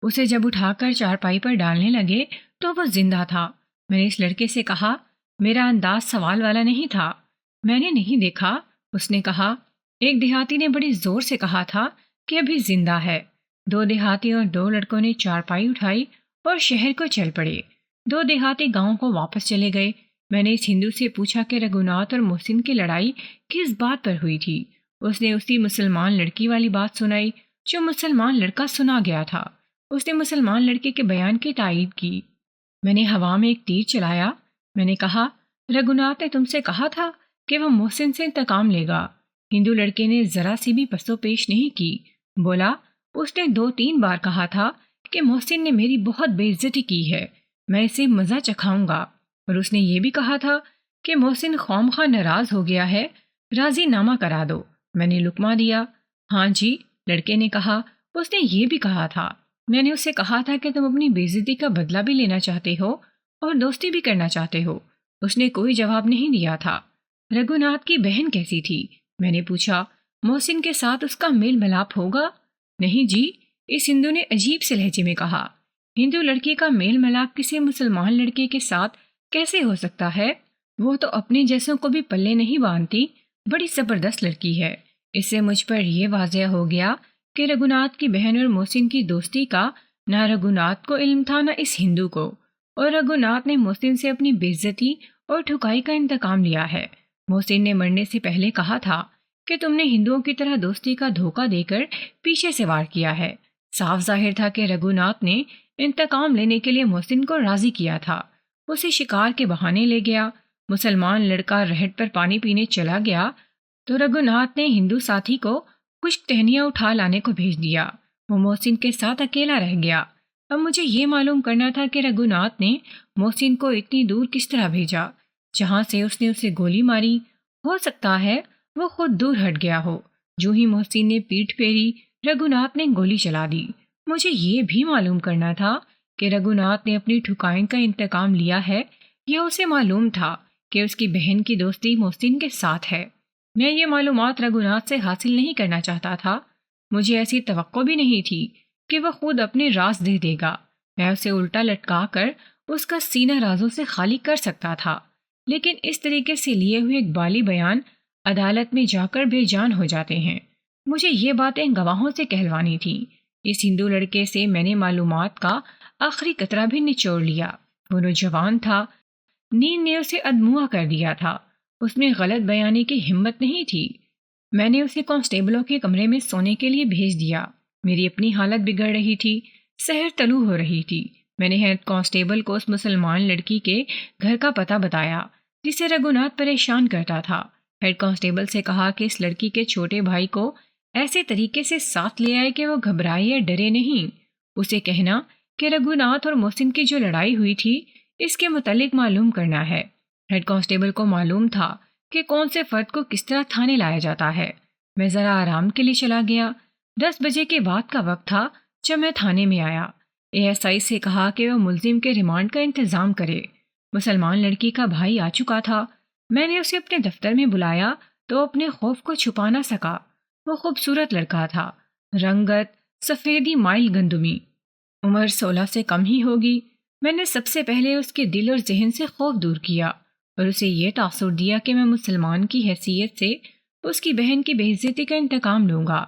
S1: اسے جب اٹھا کر چارپائی پر ڈالنے لگے تو وہ زندہ تھا۔ میں نے اس لڑکے سے کہا، میرا انداز سوال والا نہیں تھا، میں نے نہیں دیکھا۔ اس نے کہا، ایک دیہاتی نے بڑی زور سے کہا تھا کہ ابھی زندہ ہے۔ 2 دیہاتی اور 2 لڑکوں نے چارپائی اٹھائی اور شہر کو چل پڑے۔ 2 دیہاتی گاؤں کو واپس چلے گئے۔ میں نے اس ہندو سے پوچھا کہ رگھوناتھ اور محسن کی لڑائی کس بات پر ہوئی تھی۔ اس نے اسی مسلمان لڑکی والی بات سنائی جو مسلمان لڑکا سنا گیا تھا۔ اس نے مسلمان لڑکے کے بیان کی تائید کی۔ میں نے ہوا میں ایک تیر چلایا۔ میں نے کہا، رگھوناتھ نے تم سے کہا تھا کہ وہ محسن سے انتقام لے گا۔ ہندو لڑکے نے ذرا سی بھی پسو پیش نہیں کی، بولا، اس نے 2-3 بار کہا تھا کہ محسن نے میری بہت بے عزتی کی ہے، میں اسے مزہ چکھاؤں گا، اور اس نے یہ بھی کہا تھا کہ محسن خواہ ناراض ہو گیا ہے، راضی نامہ کرا دو۔ میں نے لقمہ دیا۔ ہاں جی، لڑکے نے کہا، اس نے یہ بھی کہا تھا۔ میں نے اس سے کہا تھا کہ تم اپنی بے عزتی کا بدلہ بھی لینا چاہتے ہو اور دوستی بھی کرنا چاہتے ہو۔ اس نے کوئی جواب نہیں دیا تھا۔ رگھوناتھ کی بہن کیسی تھی؟ میں نے پوچھا۔ محسن کے ساتھ اس کا میل ملاپ ہوگا؟ نہیں جی، اس ہندو نے عجیب سے لہجے میں کہا۔ ہندو لڑکی کا میل ملاپ کسی مسلمان لڑکے کے ساتھ کیسے ہو سکتا ہے؟ وہ تو اپنے جیسوں کو بھی پلے نہیں باندھتی، بڑی زبردست لڑکی ہے۔ اس سے مجھ پر یہ واضح ہو گیا کہ رگھوناتھ کی بہن اور محسن کی دوستی کا نہ رگھوناتھ کو علم تھا نہ اس ہندو کو، اور رگھوناتھ نے محسن سے اپنی بے عزتی اور ٹھکائی کا انتقام لیا ہے۔ محسن نے مرنے سے پہلے کہا تھا کہ تم نے ہندوؤں کی طرح دوستی کا دھوکہ دے کر پیچھے سے وار کیا ہے۔ صاف ظاہر تھا کہ رگھوناتھ نے انتقام لینے کے لیے محسن کو راضی کیا تھا، اسے شکار کے بہانے لے گیا۔ مسلمان لڑکا رہٹ پر پانی پینے چلا گیا تو رگھوناتھ نے ہندو ساتھی کو خشک ٹہنیاں اٹھا لانے کو بھیج دیا۔ وہ محسن کے ساتھ اکیلا رہ گیا۔ اب مجھے یہ معلوم کرنا تھا کہ رگھوناتھ نے محسن کو اتنی دور کس طرح بھیجا جہاں سے اس نے اسے گولی ماری۔ ہو سکتا ہے وہ خود دور ہٹ گیا ہو۔ جو ہی محسن نے پیٹھ پھیری، رگھوناتھ نے گولی چلا دی۔ مجھے یہ بھی معلوم کرنا تھا کہ رگھوناتھ نے اپنی ٹھکائی کا انتقام لیا ہے یا اسے معلوم تھا کہ اس کی بہن کی دوستی محسن کے ساتھ ہے۔ میں یہ معلومات رگھوناتھ سے حاصل نہیں کرنا چاہتا تھا۔ مجھے ایسی توقع بھی نہیں تھی کہ وہ خود اپنے راز دے دے گا۔ میں اسے الٹا لٹکا کر اس کا سینہ رازوں سے خالی کر سکتا تھا، لیکن اس طریقے سے لیے ہوئے اقبالی بیان عدالت میں جا کر بے جان ہو جاتے ہیں۔ مجھے یہ باتیں گواہوں سے کہلوانی تھیں۔ اس ہندو لڑکے سے میں نے معلومات کا آخری قطرہ بھی نچوڑ لیا۔ وہ نوجوان تھا، نیند نے اسے ادموا کر دیا تھا، اس میں غلط بیانی کی ہمت نہیں تھی۔ میں نے اسے کانسٹیبلوں کے کمرے میں سونے کے لیے بھیج دیا۔ میری اپنی حالت بگڑ رہی تھی، سحر طلوع ہو رہی تھی۔ میں نے ہیڈ کانسٹیبل کو اس مسلمان لڑکی کے گھر کا پتہ بتایا جسے رگھوناتھ پریشان کرتا تھا۔ ہیڈ کانسٹیبل سے کہا کہ اس لڑکی کے چھوٹے بھائی کو ایسے طریقے سے ساتھ لے آئے کہ وہ گھبرائے یا ڈرے نہیں۔ اسے کہنا کہ رگھوناتھ اور محسن کی جو لڑائی ہوئی تھی اس کے متعلق معلوم کرنا ہے۔ ہیڈ کانسٹیبل کو معلوم تھا کہ کون سے فرد کو کس طرح تھانے لایا جاتا ہے۔ میں ذرا آرام کے لیے چلا گیا۔ 10 بجے کے بعد کا وقت تھا جب میں تھانے میں آیا۔ ASI سے کہا کہ وہ ملزم کے ریمانڈ کا انتظام کرے۔ مسلمان لڑکی کا بھائی آ چکا تھا۔ میں نے اسے اپنے دفتر میں بلایا تو اپنے خوف کو چھپا نہ سکا۔ وہ خوبصورت لڑکا تھا، رنگت سفیدی مائل گندمی، عمر 16 سے کم ہی ہوگی۔ میں نے سب سے پہلے اس کے دل اور ذہن سے خوف دور کیا اور اسے یہ تاثر دیا کہ میں مسلمان کی حیثیت سے اس کی بہن کی بے عزتی کا انتقام لوں گا۔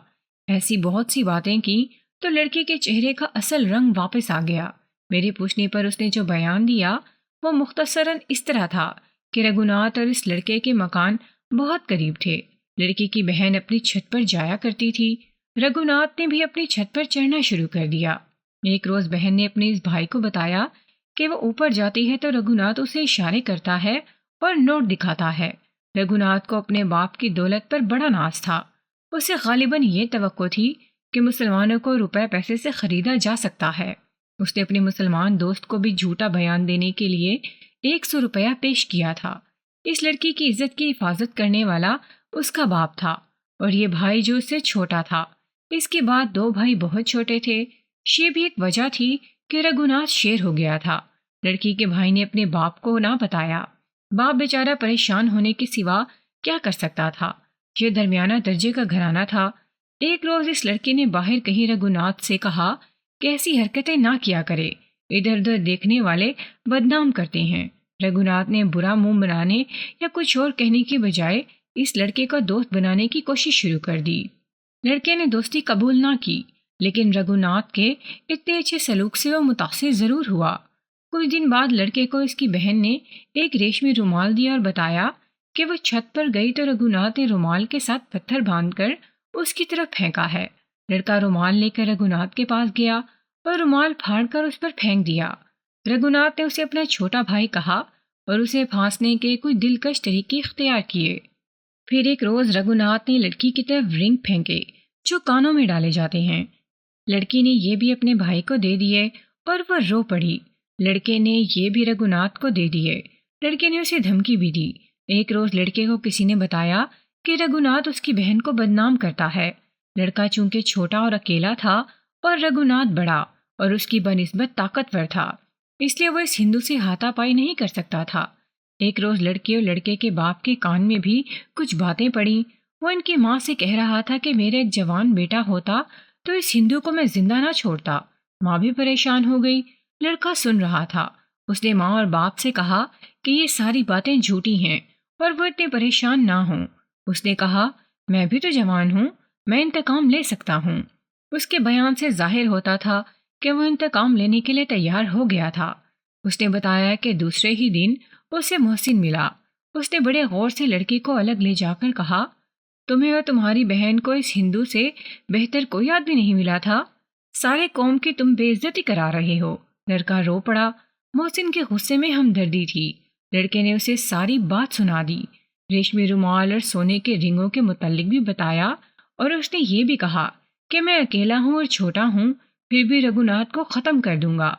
S1: ایسی بہت سی باتیں کی تو لڑکی کے چہرے کا اصل رنگ واپس آ گیا۔ میرے پوچھنے پر اس نے جو بیان دیا وہ مختصراً اس طرح تھا کہ رگھوناتھ اور اس لڑکے کے مکان بہت قریب تھے۔ لڑکی کی بہن اپنی چھت پر جایا کرتی تھی۔ رگھوناتھ نے بھی اپنی چھت پر چڑھنا شروع کر دیا۔ ایک روز بہن نے اپنے اس بھائی کو بتایا کہ وہ اوپر جاتی ہے تو رگھوناتھ اسے اشارے کرتا ہے اور نوٹ دکھاتا ہے۔ رگھوناتھ کو اپنے باپ کی دولت پر بڑا ناز تھا۔ اسے غالباً یہ توقع تھی کہ مسلمانوں کو روپے پیسے سے خریدا جا سکتا ہے۔ اس نے اپنے مسلمان دوست کو بھی جھوٹا بیان دینے کے لیے 100 روپیہ پیش کیا تھا۔ اس لڑکی کی عزت کی حفاظت کرنے والا اس کا باپ تھا اور یہ بھائی جو اس سے چھوٹا تھا۔ اس کے بعد 2 بھائی بہت چھوٹے تھے۔ یہ بھی ایک وجہ تھی کہ رگھوناتھ شیر ہو گیا تھا۔ لڑکی کے بھائی نے اپنے باپ کو نہ بتایا۔ باپ بیچارہ پریشان ہونے کے سوا کیا کر سکتا تھا؟ یہ درمیانہ درجے کا گھرانہ تھا۔ ایک روز اس لڑکی نے باہر کہیں رگھوناتھ سے کہا کہ ایسی حرکتیں نہ کیا کرے، ادھر ادھر دیکھنے والے بدنام کرتے ہیں۔ رگھوناتھ نے برا منہ بنانے یا کچھ اور کہنے کی بجائے اس لڑکے کو دوست بنانے کی کوشش شروع کر دی۔ لڑکے نے دوستی قبول نہ کی، لیکن رگھوناتھ کے اتنے اچھے سلوک سے وہ متاثر ضرور ہوا۔ کچھ دن بعد لڑکے کو اس کی بہن نے ایک ریشمی رومال دیا اور بتایا کہ وہ چھت پر گئی تو رگھوناتھ نے رومال کے ساتھ پتھر باندھ کر اس کی طرف پھینکا ہے۔ لڑکا رومال لے کر رگھوناتھ کے پاس گیا اور رومال پھاڑ کر اس پر پھینک دیا۔ رگھوناتھ نے اسے اپنا چھوٹا بھائی کہا اور اسے پھانسنے کے کوئی دلکش طریقے اختیار کیے۔ پھر ایک روز رگھوناتھ نے لڑکی کی طرف رنگ پھینکے جو کانوں میں ڈالے جاتے ہیں۔ لڑکی نے یہ بھی اپنے بھائی کو دے دیے اور وہ رو پڑی۔ لڑکے نے یہ بھی رگھوناتھ کو دے دیے۔ لڑکے نے اسے دھمکی بھی دی۔ ایک روز لڑکے کو کسی نے بتایا کہ رگھوناتھ اس کی بہن کو بدنام کرتا ہے۔ لڑکا چونکہ چھوٹا اور اکیلا تھا اور رگھوناتھ بڑا اور اس کی بنسبت طاقتور تھا، اس لیے وہ اس ہندو سے ہاتھا پائی نہیں کر سکتا تھا۔ ایک روز لڑکے اور لڑکے کے باپ کے کان میں بھی کچھ باتیں پڑیں۔ وہ ان کی ماں سے کہہ رہا تھا کہ میرا ایک جوان بیٹا ہوتا تو اس ہندو کو میں زندہ نہ چھوڑتا۔ ماں بھی پریشان ہو گئی۔ لڑکا سن رہا تھا۔ اس نے ماں اور باپ سے کہا کہ یہ ساری باتیں جھوٹی ہیں اور وہ اتنے پریشان نہ ہوں۔ اس نے کہا میں بھی تو جوان ہوں، میں انتقام لے سکتا ہوں۔ اس کے بیان سے ظاہر ہوتا تھا کہ وہ انتقام لینے کے لیے تیار ہو گیا تھا۔ اس نے بتایا کہ دوسرے ہی دن اسے محسن ملا۔ اس نے بڑے غور سے لڑکی کو الگ لے جا کر کہا تمہیں اور تمہاری بہن کو اس ہندو سے بہتر کوئی آدمی نہیں ملا تھا؟ سارے قوم کی تم بے عزتی کرا رہے ہو۔ لڑکا رو پڑا۔ محسن کے غصے میں ہمدردی تھی۔ لڑکے نے اسے ساری بات سنا دی، ریشمی رومال اور سونے کے رنگوں کے متعلق بھی بتایا، اور اس نے یہ بھی کہا کہ میں اکیلا ہوں اور چھوٹا ہوں، پھر بھی رگھوناتھ کو ختم کر دوں گا،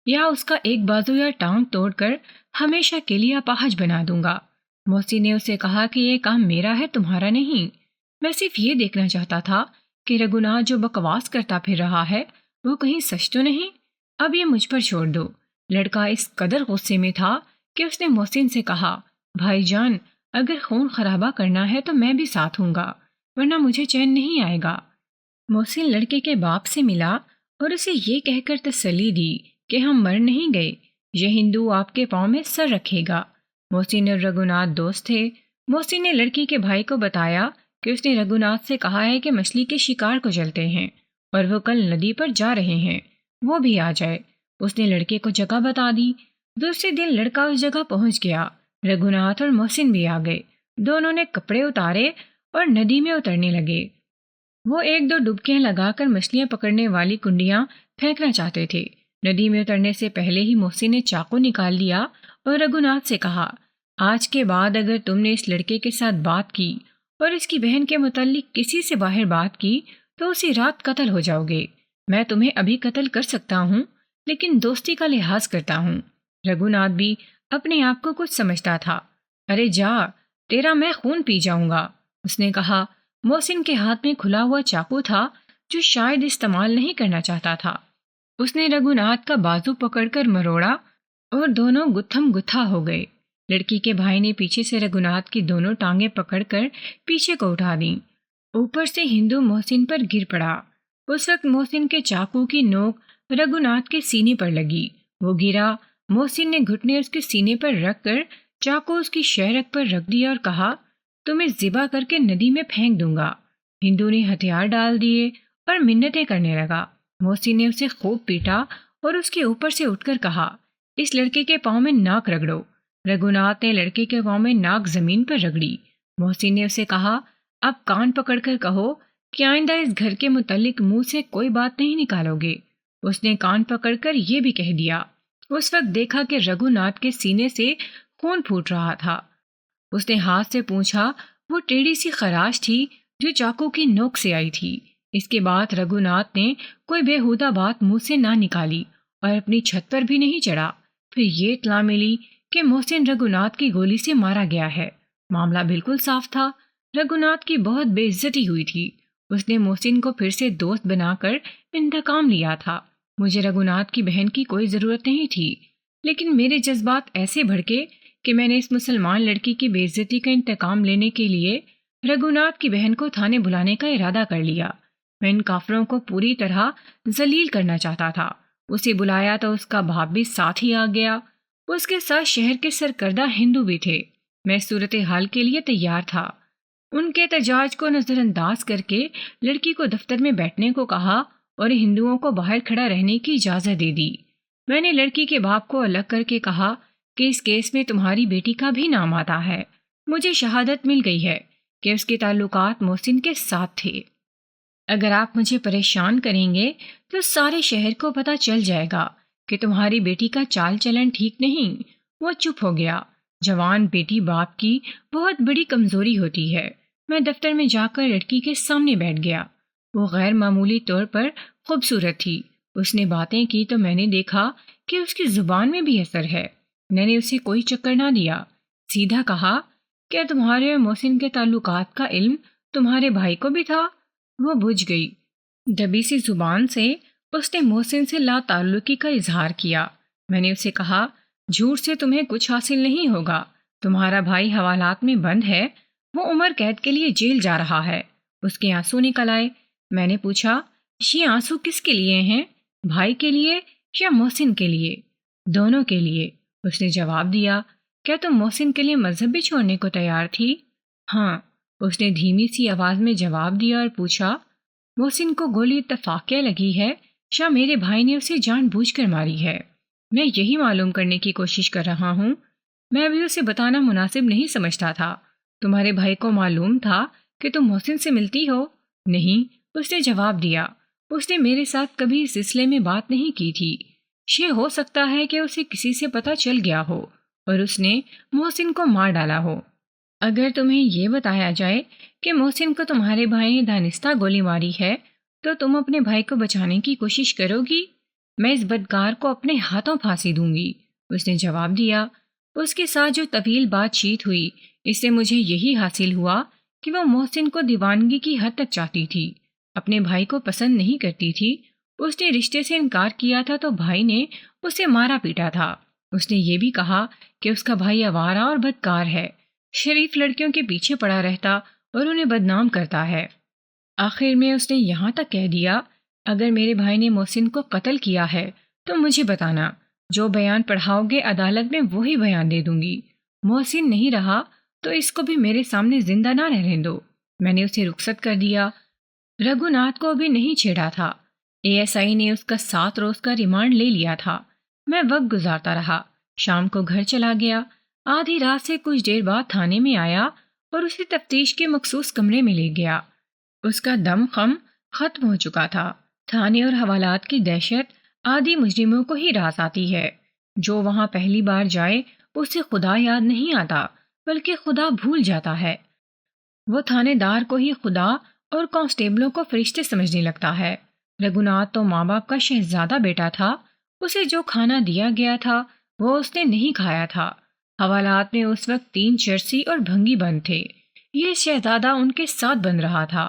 S1: یا اس کا ایک بازو یا ٹانگ توڑ کر ہمیشہ کے لیے اپاہج بنا دوں گا۔ محسن نے اسے کہا کہ یہ کام میرا ہے، تمہارا نہیں۔ میں صرف یہ دیکھنا چاہتا تھا کہ رگھوناتھ جو بکواس کرتا پھر رہا ہے وہ کہیں سچ تو نہیں۔ اب یہ مجھ پر چھوڑ دو۔ لڑکا اس قدر غصے میں تھا کہ اس نے محسن سے کہا بھائی جان، اگر خون خرابہ کرنا ہے تو میں بھی ساتھ ہوں گا، ورنہ مجھے چین نہیں آئے گا۔ محسن لڑکے کے باپ سے ملا اور اسے یہ کہہ کر تسلی دی کہ ہم مر نہیں گئے، یہ ہندو آپ کے پاؤں میں سر رکھے گا۔ محسن اور رگھوناتھ دوست تھے۔ محسن نے لڑکی کے بھائی کو بتایا کہ اس نے رگھوناتھ سے کہا ہے کہ مچھلی کے شکار کو چلتے ہیں اور وہ کل ندی پر جا رہے ہیں، وہ بھی آ جائے۔ اس نے لڑکے کو جگہ بتا دی۔ دوسرے دن لڑکا اس جگہ پہنچ گیا۔ رگھوناتھ اور محسن بھی آ گئے۔ دونوں نے کپڑے اتارے اور ندی میں اترنے لگے۔ وہ 1-2 ڈبکیاں لگا کر مچھلیاں پکڑنے والی کنڈیاں پھینکنا چاہتے تھے۔ ندی میں اترنے سے پہلے ہی محسن نے چاقو نکال لیا اور رگھوناتھ سے کہا آج کے بعد اگر تم نے اس لڑکے کے ساتھ بات کی اور اس کی بہن کے متعلق کسی سے باہر بات کی تو اسی رات قتل ہو جاؤ گے۔ میں تمہیں ابھی قتل کر سکتا ہوں، لیکن دوستی کا لحاظ کرتا ہوں۔ رگھوناتھ بھی اپنے آپ کو کچھ سمجھتا تھا۔ ارے جا، تیرا میں خون پی جاؤں گا، اس نے کہا۔ محسن کے ہاتھ میں کھلا ہوا چاقو تھا جو شاید استعمال نہیں کرنا چاہتا تھا۔ اس نے رگھوناتھ کا بازو پکڑ کر مروڑا اور دونوں گتھم گتھا ہو گئے۔ لڑکی کے بھائی نے پیچھے سے رگھوناتھ کی دونوں ٹانگیں پکڑ کر پیچھے کو اٹھا دیں۔ اوپر سے ہندو محسن پر گر پڑا۔ اس وقت محسن کے چاقو کی نوک رگھوناتھ کے سینے پر لگی۔ وہ گرا۔ محسن نے گھٹنے اس کے سینے پر رکھ کر چاقو اس کی شہرک پر رکھ دیا اور کہا، تمہیں ذبح کر کے ندی میں پھینک دوں گا۔ ہندو نے ہتھیار ڈال دیے اور منتیں کرنے لگا۔ محسن نے اسے خوب پیٹا اور اس کے اوپر سے اٹھ کر کہا، اس لڑکے کے پاؤں میں ناک رگڑو۔ رگھوناتھ نے لڑکے کے پاؤں میں ناک زمین پر رگڑی۔ محسن نے اسے کہا، اب کان پکڑ کر کہو کہ آئندہ اس گھر کے متعلق منہ سے کوئی بات نہیں نکالو گے۔ اس نے کان پکڑ کر یہ بھی کہہ دیا۔ اس وقت دیکھا کہ رگھوناتھ کے سینے سے خون پھوٹ رہا تھا۔ اس نے ہاتھ سے پوچھا، وہ ٹیڑھی سی خراش تھی جو چاقو کی نوک سے آئی تھی۔ اس کے بعد رگھوناتھ نے کوئی بےہودہ بات منہ سے نہ نکالی اور اپنی چھت پر بھی نہیں چڑھا۔ پھر یہ اطلاع ملی کہ محسن رگھوناتھ کی گولی سے مارا گیا ہے۔ معاملہ بالکل صاف تھا۔ رگھوناتھ کی بہت بے عزتی ہوئی تھی۔ اس نے محسن کو پھر سے دوست بنا کر انتقام لیا تھا۔ مجھے رگھوناتھ کی بہن کی کوئی ضرورت نہیں تھی، لیکن میرے جذبات ایسے بھڑکے کہ میں نے اس مسلمان لڑکی کی بے عزتی کا انتقام لینے کے لیے رگھوناتھ کی بہن کو تھانے بلانے کا ارادہ کر لیا۔ میں ان کافروں کو پوری طرح ذلیل کرنا چاہتا تھا۔ اسے بلایا تو اس کا باپ بھی ساتھ ہی آ گیا۔ اس کے ساتھ شہر کے سرکردہ ہندو بھی تھے۔ میں صورتحال کے لیے تیار تھا۔ ان کے احتجاج کو نظر انداز کر کے لڑکی کو دفتر میں بیٹھنے کو کہا اور ہندوؤں کو باہر کھڑا رہنے کی اجازت دے دی۔ میں نے لڑکی کے باپ کو الگ کر کے کہا کہ اس کیس میں تمہاری بیٹی کا بھی نام آتا ہے۔ مجھے شہادت مل گئی ہے کہ اس کے تعلقات محسن کے ساتھ تھے۔ اگر آپ مجھے پریشان کریں گے تو سارے شہر کو پتہ چل جائے گا کہ تمہاری بیٹی کا چال چلن ٹھیک نہیں۔ وہ چپ ہو گیا۔ جوان بیٹی باپ کی بہت بڑی کمزوری ہوتی ہے۔ میں دفتر میں جا کر لڑکی کے سامنے بیٹھ گیا۔ وہ غیر معمولی طور پر خوبصورت تھی۔ اس نے باتیں کی تو میں نے دیکھا کہ اس کی زبان میں بھی اثر ہے۔ میں نے اسے کوئی چکر نہ دیا، سیدھا کہا، کیا تمہارے اور محسن کے تعلقات کا علم تمہارے بھائی کو بھی تھا؟ وہ بجھ گئی۔ دبی سی زبان سے اس نے محسن سے لا تعلقی کا اظہار کیا۔ میں نے اسے کہا، جھوٹ سے تمہیں کچھ حاصل نہیں ہوگا۔ تمہارا بھائی حوالات میں بند ہے، وہ عمر قید کے لیے جیل جا رہا ہے۔ اس کے آنسو نکل آئے۔ میں نے پوچھا، یہ آنسو کس کے لیے ہیں؟ بھائی کے لیے یا محسن کے لیے؟ دونوں کے لیے، اس نے جواب دیا۔ کیا تم محسن کے لیے مذہب بھی چھوڑنے کو تیار تھی؟ ہاں، اس نے دھیمی سی آواز میں جواب دیا اور پوچھا، محسن کو گولی اتفاقیہ لگی ہے یا میرے بھائی نے اسے جان بوجھ کر ماری ہے؟ میں یہی معلوم کرنے کی کوشش کر رہا ہوں۔ میں ابھی اسے بتانا مناسب نہیں سمجھتا تھا۔ تمہارے بھائی کو معلوم تھا کہ تم محسن سے ملتی ہو؟ نہیں، اس نے جواب دیا۔ اس نے میرے ساتھ کبھی اس سلسلے میں بات نہیں کی تھی۔ یہ ہو سکتا ہے کہ اسے کسی سے پتہ چل گیا ہو اور اس نے محسن کو مار ڈالا ہو۔ اگر تمہیں یہ بتایا جائے کہ محسن کو تمہارے بھائی نے دانستہ گولی ماری ہے تو تم اپنے بھائی کو بچانے کی کوشش کرو گی؟ میں اس بدکار کو اپنے ہاتھوں پھانسی دوں گی، اس نے جواب دیا۔ اس کے ساتھ جو طویل بات چیت ہوئی، اس سے مجھے یہی حاصل ہوا کہ وہ محسن کو دیوانگی کی حد تک چاہتی تھی، اپنے بھائی کو پسند نہیں کرتی تھی۔ اس نے رشتے سے انکار کیا تھا تو بھائی نے اسے مارا پیٹا تھا۔ اس نے یہ بھی کہا کہ اس کا بھائی آوارہ اور بدکار ہے، شریف لڑکیوں کے پیچھے پڑا رہتا اور انہیں بدنام کرتا ہے۔ آخر میں اس نے یہاں تک کہہ دیا، اگر میرے بھائی نے محسن کو قتل کیا ہے تو مجھے بتانا، جو بیان پڑھاؤ گے عدالت میں وہی بیان دے دوں گی۔ محسن نہیں رہا تو اس کو بھی میرے سامنے زندہ نہ رہنے دو۔ میں نے اسے رخصت کر دیا۔ رگھوناتھ کو ابھی نہیں چھیڑا تھا۔ اے ایس آئی نے اس کا 7 روز کا ریمانڈ لے لیا تھا۔ میں وقت گزارتا رہا، شام کو گھر چلا گیا۔ آدھی رات سے کچھ دیر بعد تھانے میں آیا اور اسے تفتیش کے مخصوص کمرے میں لے گیا۔ اس کا دم خم ختم ہو چکا تھا۔ تھانے اور حوالات کی دہشت عادی مجرموں کو ہی راس آتی ہے۔ جو وہاں پہلی بار جائے اسے خدا یاد نہیں آتا بلکہ خدا بھول جاتا ہے۔ وہ تھانے دار کو ہی خدا اور کانسٹیبلوں کو فرشتے سمجھنے لگتا ہے۔ رگھوناتھ تو ماں باپ کا شہزادہ بیٹا تھا۔ اسے جو کھانا دیا گیا تھا وہ اس نے نہیں کھایا تھا۔ حوالات میں اس وقت 3 چرسی اور بھنگی بند تھے۔ یہ شہزادہ ان کے ساتھ بن رہا تھا۔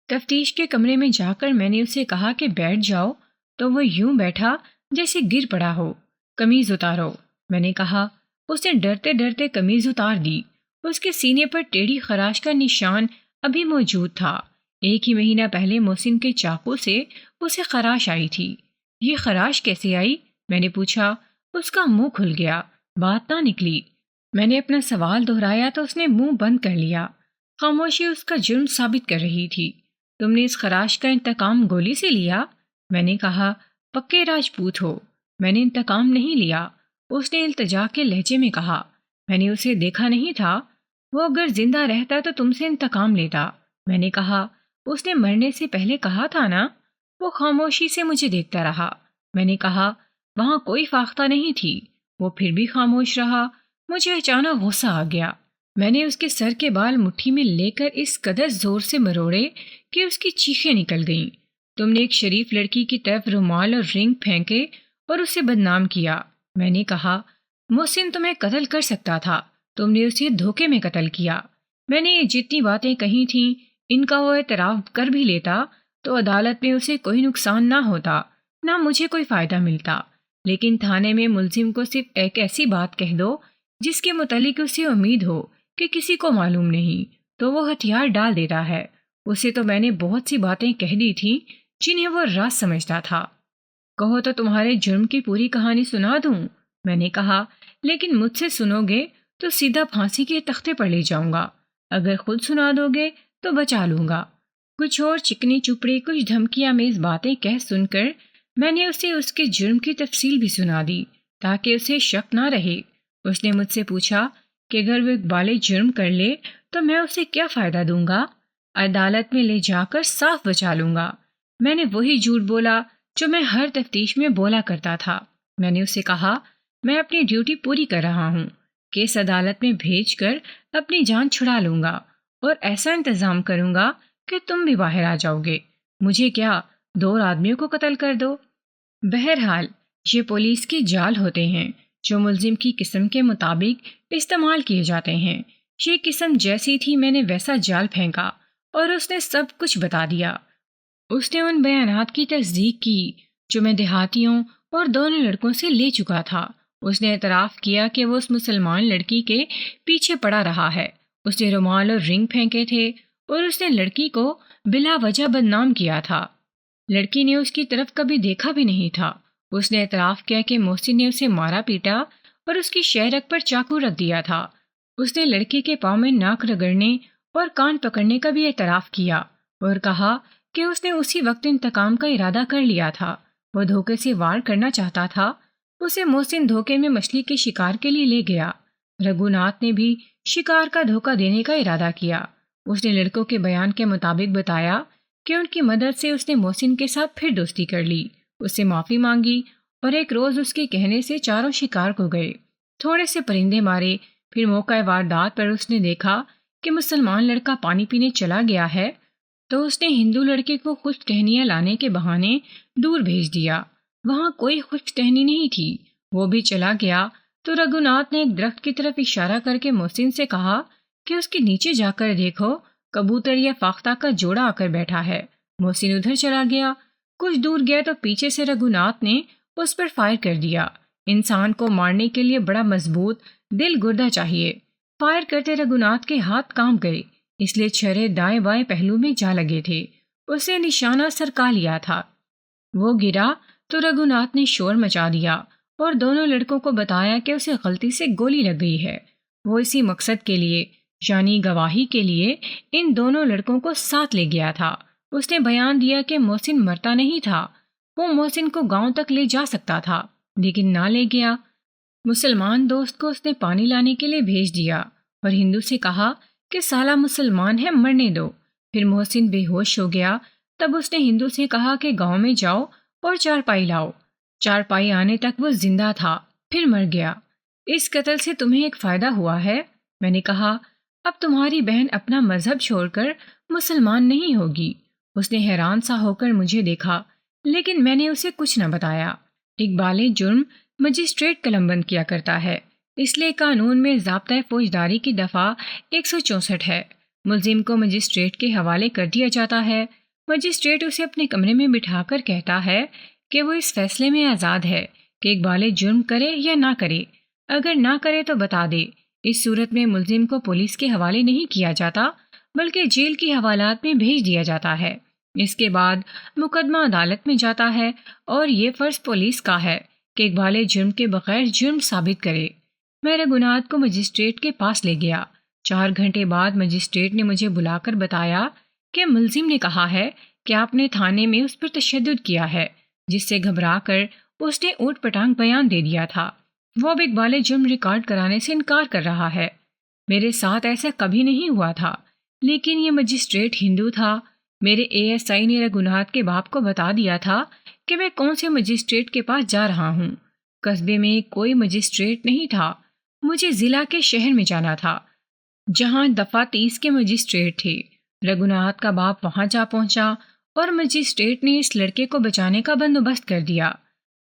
S1: تفتیش کے کمرے میں جا کر میں نے اسے کہا کہ بیٹھ جاؤ تو وہ یوں بیٹھا جیسے گر پڑا ہو۔ قمیض اتارو، میں نے کہا۔ اس نے ڈرتے ڈرتے قمیض اتار دی۔ اس کے سینے پر ٹیڑھی خراش کا نشان ابھی موجود تھا۔ 1 ہی مہینہ پہلے محسن کے چاقو سے اسے خراش آئی تھی۔ یہ خراش کیسے آئی؟ میں نے پوچھا۔ اس کا منہ کھل گیا، بات نہ نکلی۔ میں نے اپنا سوال دہرایا تو اس نے منہ بند کر لیا۔ خاموشی اس کا جرم ثابت کر رہی تھی۔ تم نے اس خراش کا انتقام گولی سے لیا؟ میں نے کہا۔ پکے راجپوت ہو، میں نے انتقام نہیں لیا، اس نے التجا کے لہجے میں کہا۔ میں نے اسے دیکھا نہیں تھا، وہ اگر زندہ رہتا تو تم سے انتقام لیتا، میں نے کہا۔ اس نے مرنے سے پہلے کہا تھا نا؟ وہ خاموشی سے مجھے دیکھتا رہا۔ میں نے کہا، وہاں کوئی فاختہ نہیں تھی۔ وہ پھر بھی خاموش رہا۔ مجھے اچانک غصہ آ گیا۔ میں نے اس کے سر کے بال مٹھی میں لے کر اس قدر زور سے مروڑے کہ اس کی چیخیں نکل گئیں۔ تم نے ایک شریف لڑکی کی طرف رومال اور رنگ پھینکے اور اسے بدنام کیا، میں نے کہا۔ محسن تمہیں قتل کر سکتا تھا، تم نے اسے دھوکے میں قتل کیا۔ میں نے یہ جتنی باتیں کہی تھیں ان کا وہ اعتراف کر بھی لیتا تو عدالت میں اسے کوئی نقصان نہ ہوتا، نہ مجھے کوئی فائدہ ملتا، لیکن تھانے میں ملزم کو صرف ایک ایسی بات کہہ دو جس کے متعلق اسے امید ہو کہ کسی کو معلوم نہیں، تو وہ ہتھیار ڈال دیتا ہے۔ اسے تو میں نے بہت سی باتیں کہہ دی تھیں جنہیں وہ راز سمجھتا تھا۔ کہو تو تمہارے جرم کی پوری کہانی سنا دوں، میں نے کہا، لیکن مجھ سے سنو گے تو سیدھا پھانسی کے تختے پر لے جاؤں گا، اگر خود سنا دو گے تو بچا لوں گا۔ کچھ اور چکنی چپڑی کچھ دھمکی آمیز باتیں کہہ سن کر میں نے اسے اس کے جرم کی تفصیل بھی سنا دی تاکہ اسے شک نہ رہے۔ اس نے مجھ سے پوچھا کہ اگر وہ اقبال جرم کر لے تو میں اسے کیا فائدہ دوں گا؟ عدالت میں لے جا کر صاف بچا لوں گا۔ میں نے وہی جھوٹ بولا جو میں ہر تفتیش میں بولا کرتا تھا۔ میں نے اسے کہا، میں اپنی ڈیوٹی پوری کر رہا ہوں، کیس عدالت میں بھیج کر اپنی جان چھڑا لوں گا اور ایسا انتظام کروں گا کہ تم بھی باہر آ جاؤ گے۔ مجھے کیا، 2 آدمیوں کو قتل کر دو۔ بہرحال یہ پولیس کے جال ہوتے ہیں جو ملزم کی قسم کے مطابق استعمال کیے جاتے ہیں۔ یہ قسم جیسی تھی میں نے ویسا جال پھینکا اور اس نے سب کچھ بتا دیا۔ اس نے ان بیانات کی تصدیق کی جو میں دیہاتیوں اور دونوں لڑکوں سے لے چکا تھا۔ اس نے اعتراف کیا کہ وہ اس مسلمان لڑکی کے پیچھے پڑا رہا ہے۔ اس نے رومال اور رنگ پھینکے تھے اور اس نے لڑکی کو بلا وجہ بدنام کیا تھا۔ لڑکی نے اس کی طرف کبھی دیکھا بھی نہیں تھا۔ اس نے اعتراف کیا کہ محسن نے اسے مارا پیٹا اور اس کی شہرک پر چاقو رکھ دیا تھا۔ اس نے لڑکی کے پاؤں میں ناک رگڑنے اور کان پکڑنے کا بھی اعتراف کیا اور کہا کہ اس نے اسی وقت انتقام کا ارادہ کر لیا تھا۔ وہ دھوکے سے وار کرنا چاہتا تھا۔ اسے محسن دھوکے میں مچھلی کے شکار کے لیے لے گیا۔ رگھوناتھ نے بھی شکار کا دھوکہ دینے کا ارادہ کیا۔ اس نے لڑکوں کے بیان کے مطابق بتایا کہ ان کی مدد سے اس نے محسن کے ساتھ پھر دوستی کر لی، اس سے معافی مانگی اور ایک روز اس کے کہنے سے چاروں شکار کو گئے، تھوڑے سے پرندے مارے۔ پھر موقع واردات پر اس نے دیکھا کہ مسلمان لڑکا پانی پینے چلا گیا ہے تو اس نے ہندو لڑکے کو خوش ٹہنیاں لانے کے بہانے دور بھیج دیا۔ وہاں کوئی خوش ٹہنی نہیں تھی۔ وہ بھی چلا گیا تو رگھوناتھ نے ایک درخت کی طرف اشارہ کر کے محسن سے کہا کہ اس کے نیچے جا کر دیکھو، کبوتر یا فاختہ کا جوڑا آ کر بیٹھا ہے۔ محسن ادھر چلا گیا۔ کچھ دور گیا تو پیچھے سے رگھوناتھ نے اس پر فائر کر دیا۔ انسان کو مارنے کے لیے بڑا مضبوط دل گردہ چاہیے۔ فائر کرتے رگھوناتھ کے ہاتھ کانپ گئے، اس لیے چھرے دائیں بائیں پہلو میں جا لگے تھے۔ اسے نشانہ سرکا لیا تھا۔ وہ گرا تو رگھوناتھ نے شور مچا دیا اور دونوں لڑکوں کو بتایا کہ اسے غلطی سے گولی لگ گئی ہے۔ وہ اسی مقصد کے لیے، یعنی گواہی کے لیے، ان دونوں لڑکوں کو ساتھ لے گیا تھا۔ اس نے بیان دیا کہ محسن مرتا نہیں تھا۔ وہ محسن کو گاؤں تک لے جا سکتا تھا لیکن نہ لے گیا۔ مسلمان دوست کو اس نے پانی لانے کے لیے بھیج دیا اور ہندو سے کہا کہ سالہ مسلمان ہے، مرنے دو۔ پھر محسن بے ہوش ہو گیا۔ تب اس نے ہندو سے کہا کہ گاؤں میں جاؤ اور چارپائی لاؤ۔ چارپائی آنے تک وہ زندہ تھا، پھر مر گیا۔ اس قتل سے تمہیں ایک فائدہ ہوا ہے، میں نے کہا۔ اب تمہاری بہن اپنا مذہب چھوڑ کر مسلمان نہیں ہوگی۔ اس نے حیران سا ہو کر مجھے دیکھا لیکن میں نے اسے کچھ نہ بتایا۔ اقبال جرم مجسٹریٹ قلم بند کیا کرتا ہے، اس لیے قانون میں ضابطۂ فوجداری کی دفعہ 164 ہے۔ ملزم کو مجسٹریٹ کے حوالے کر دیا جاتا ہے۔ مجسٹریٹ اسے اپنے کمرے میں بٹھا کر کہتا ہے کہ وہ اس فیصلے میں آزاد ہے کہ اقبال جرم کرے یا نہ کرے۔ اگر نہ کرے تو بتا دے۔ اس صورت میں ملزم کو پولیس کے حوالے نہیں کیا جاتا بلکہ جیل کی حوالات میں بھیج دیا جاتا ہے۔ اس کے بعد مقدمہ عدالت میں جاتا ہے اور یہ فرض پولیس کا ہے کہ اقبال جرم کے بغیر جرم ثابت کرے۔ میں رگھوناتھ کو مجسٹریٹ کے پاس لے گیا۔ 4 گھنٹے بعد مجسٹریٹ نے مجھے بلا کر بتایا کہ ملزم نے کہا ہے کہ آپ نے تھانے میں اس پر تشدد کیا ہے، جس سے گھبرا کر اس نے اوٹ پٹانگ بیان دے دیا تھا۔ وہ اب اقبال جرم ریکارڈ کرانے سے انکار کر رہا ہے۔ میرے ساتھ ایسا کبھی نہیں ہوا تھا، لیکن یہ مجسٹریٹ ہندو تھا۔ میرے ASI نے رگھوناتھ کے باپ کو بتا دیا تھا کہ میں کون سے مجسٹریٹ کے پاس جا رہا ہوں۔ قصبے میں کوئی مجسٹریٹ نہیں تھا، مجھے ضلع کے شہر میں جانا تھا جہاں دفعہ 30 کے مجسٹریٹ تھے۔ رگھوناتھ کا باپ وہاں جا پہنچا اور مجسٹریٹ نے اس لڑکے کو بچانے کا بندوبست کر دیا،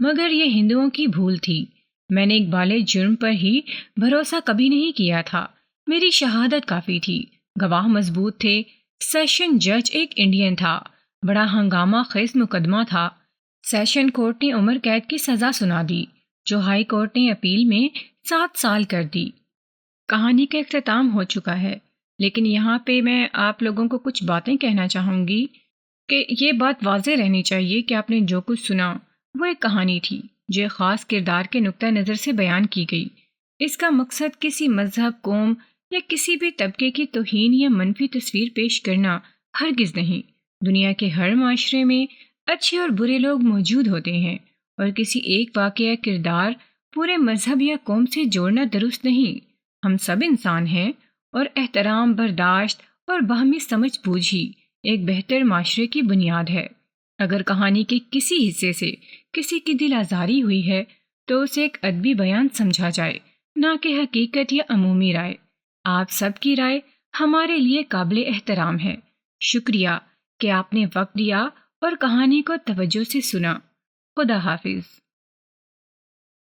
S1: مگر یہ ہندوؤں کی بھول تھی۔ میں نے اقبال جرم پر ہی بھروسہ کبھی نہیں کیا تھا۔ میری شہادت کافی تھی، گواہ مضبوط تھے، سیشن جج ایک انڈین تھا۔ بڑا ہنگامہ خیز مقدمہ تھا۔ سیشن کورٹ نے عمر قید کی سزا سنا دی، جو ہائی کورٹ نے اپیل میں 7 سال کر دی۔ کہانی کا اختتام ہو چکا ہے، لیکن یہاں پہ میں آپ لوگوں کو کچھ باتیں کہنا چاہوں گی کہ یہ بات واضح رہنی چاہیے کہ آپ نے جو کچھ سنا وہ ایک کہانی تھی جو ایک خاص کردار کے نقطہ نظر سے بیان کی گئی۔ اس کا مقصد کسی مذہب، قوم یا کسی بھی طبقے کی توہین یا منفی تصویر پیش کرنا ہرگز نہیں۔ دنیا کے ہر معاشرے میں اچھے اور برے لوگ موجود ہوتے ہیں، اور کسی ایک واقعہ کردار پورے مذہب یا قوم سے جوڑنا درست نہیں۔ ہم سب انسان ہیں، اور احترام، برداشت اور باہمی سمجھ بوجھ ہی ایک بہتر معاشرے کی بنیاد ہے۔ اگر کہانی کے کسی حصے سے کسی کی دل آزاری ہوئی ہے تو اسے ایک ادبی بیان سمجھا جائے، نہ کہ حقیقت یا عمومی رائے۔ آپ سب کی رائے ہمارے لیے قابل احترام ہے۔ شکریہ کہ آپ نے وقت دیا اور کہانی کو توجہ سے سنا۔ خدا حافظ۔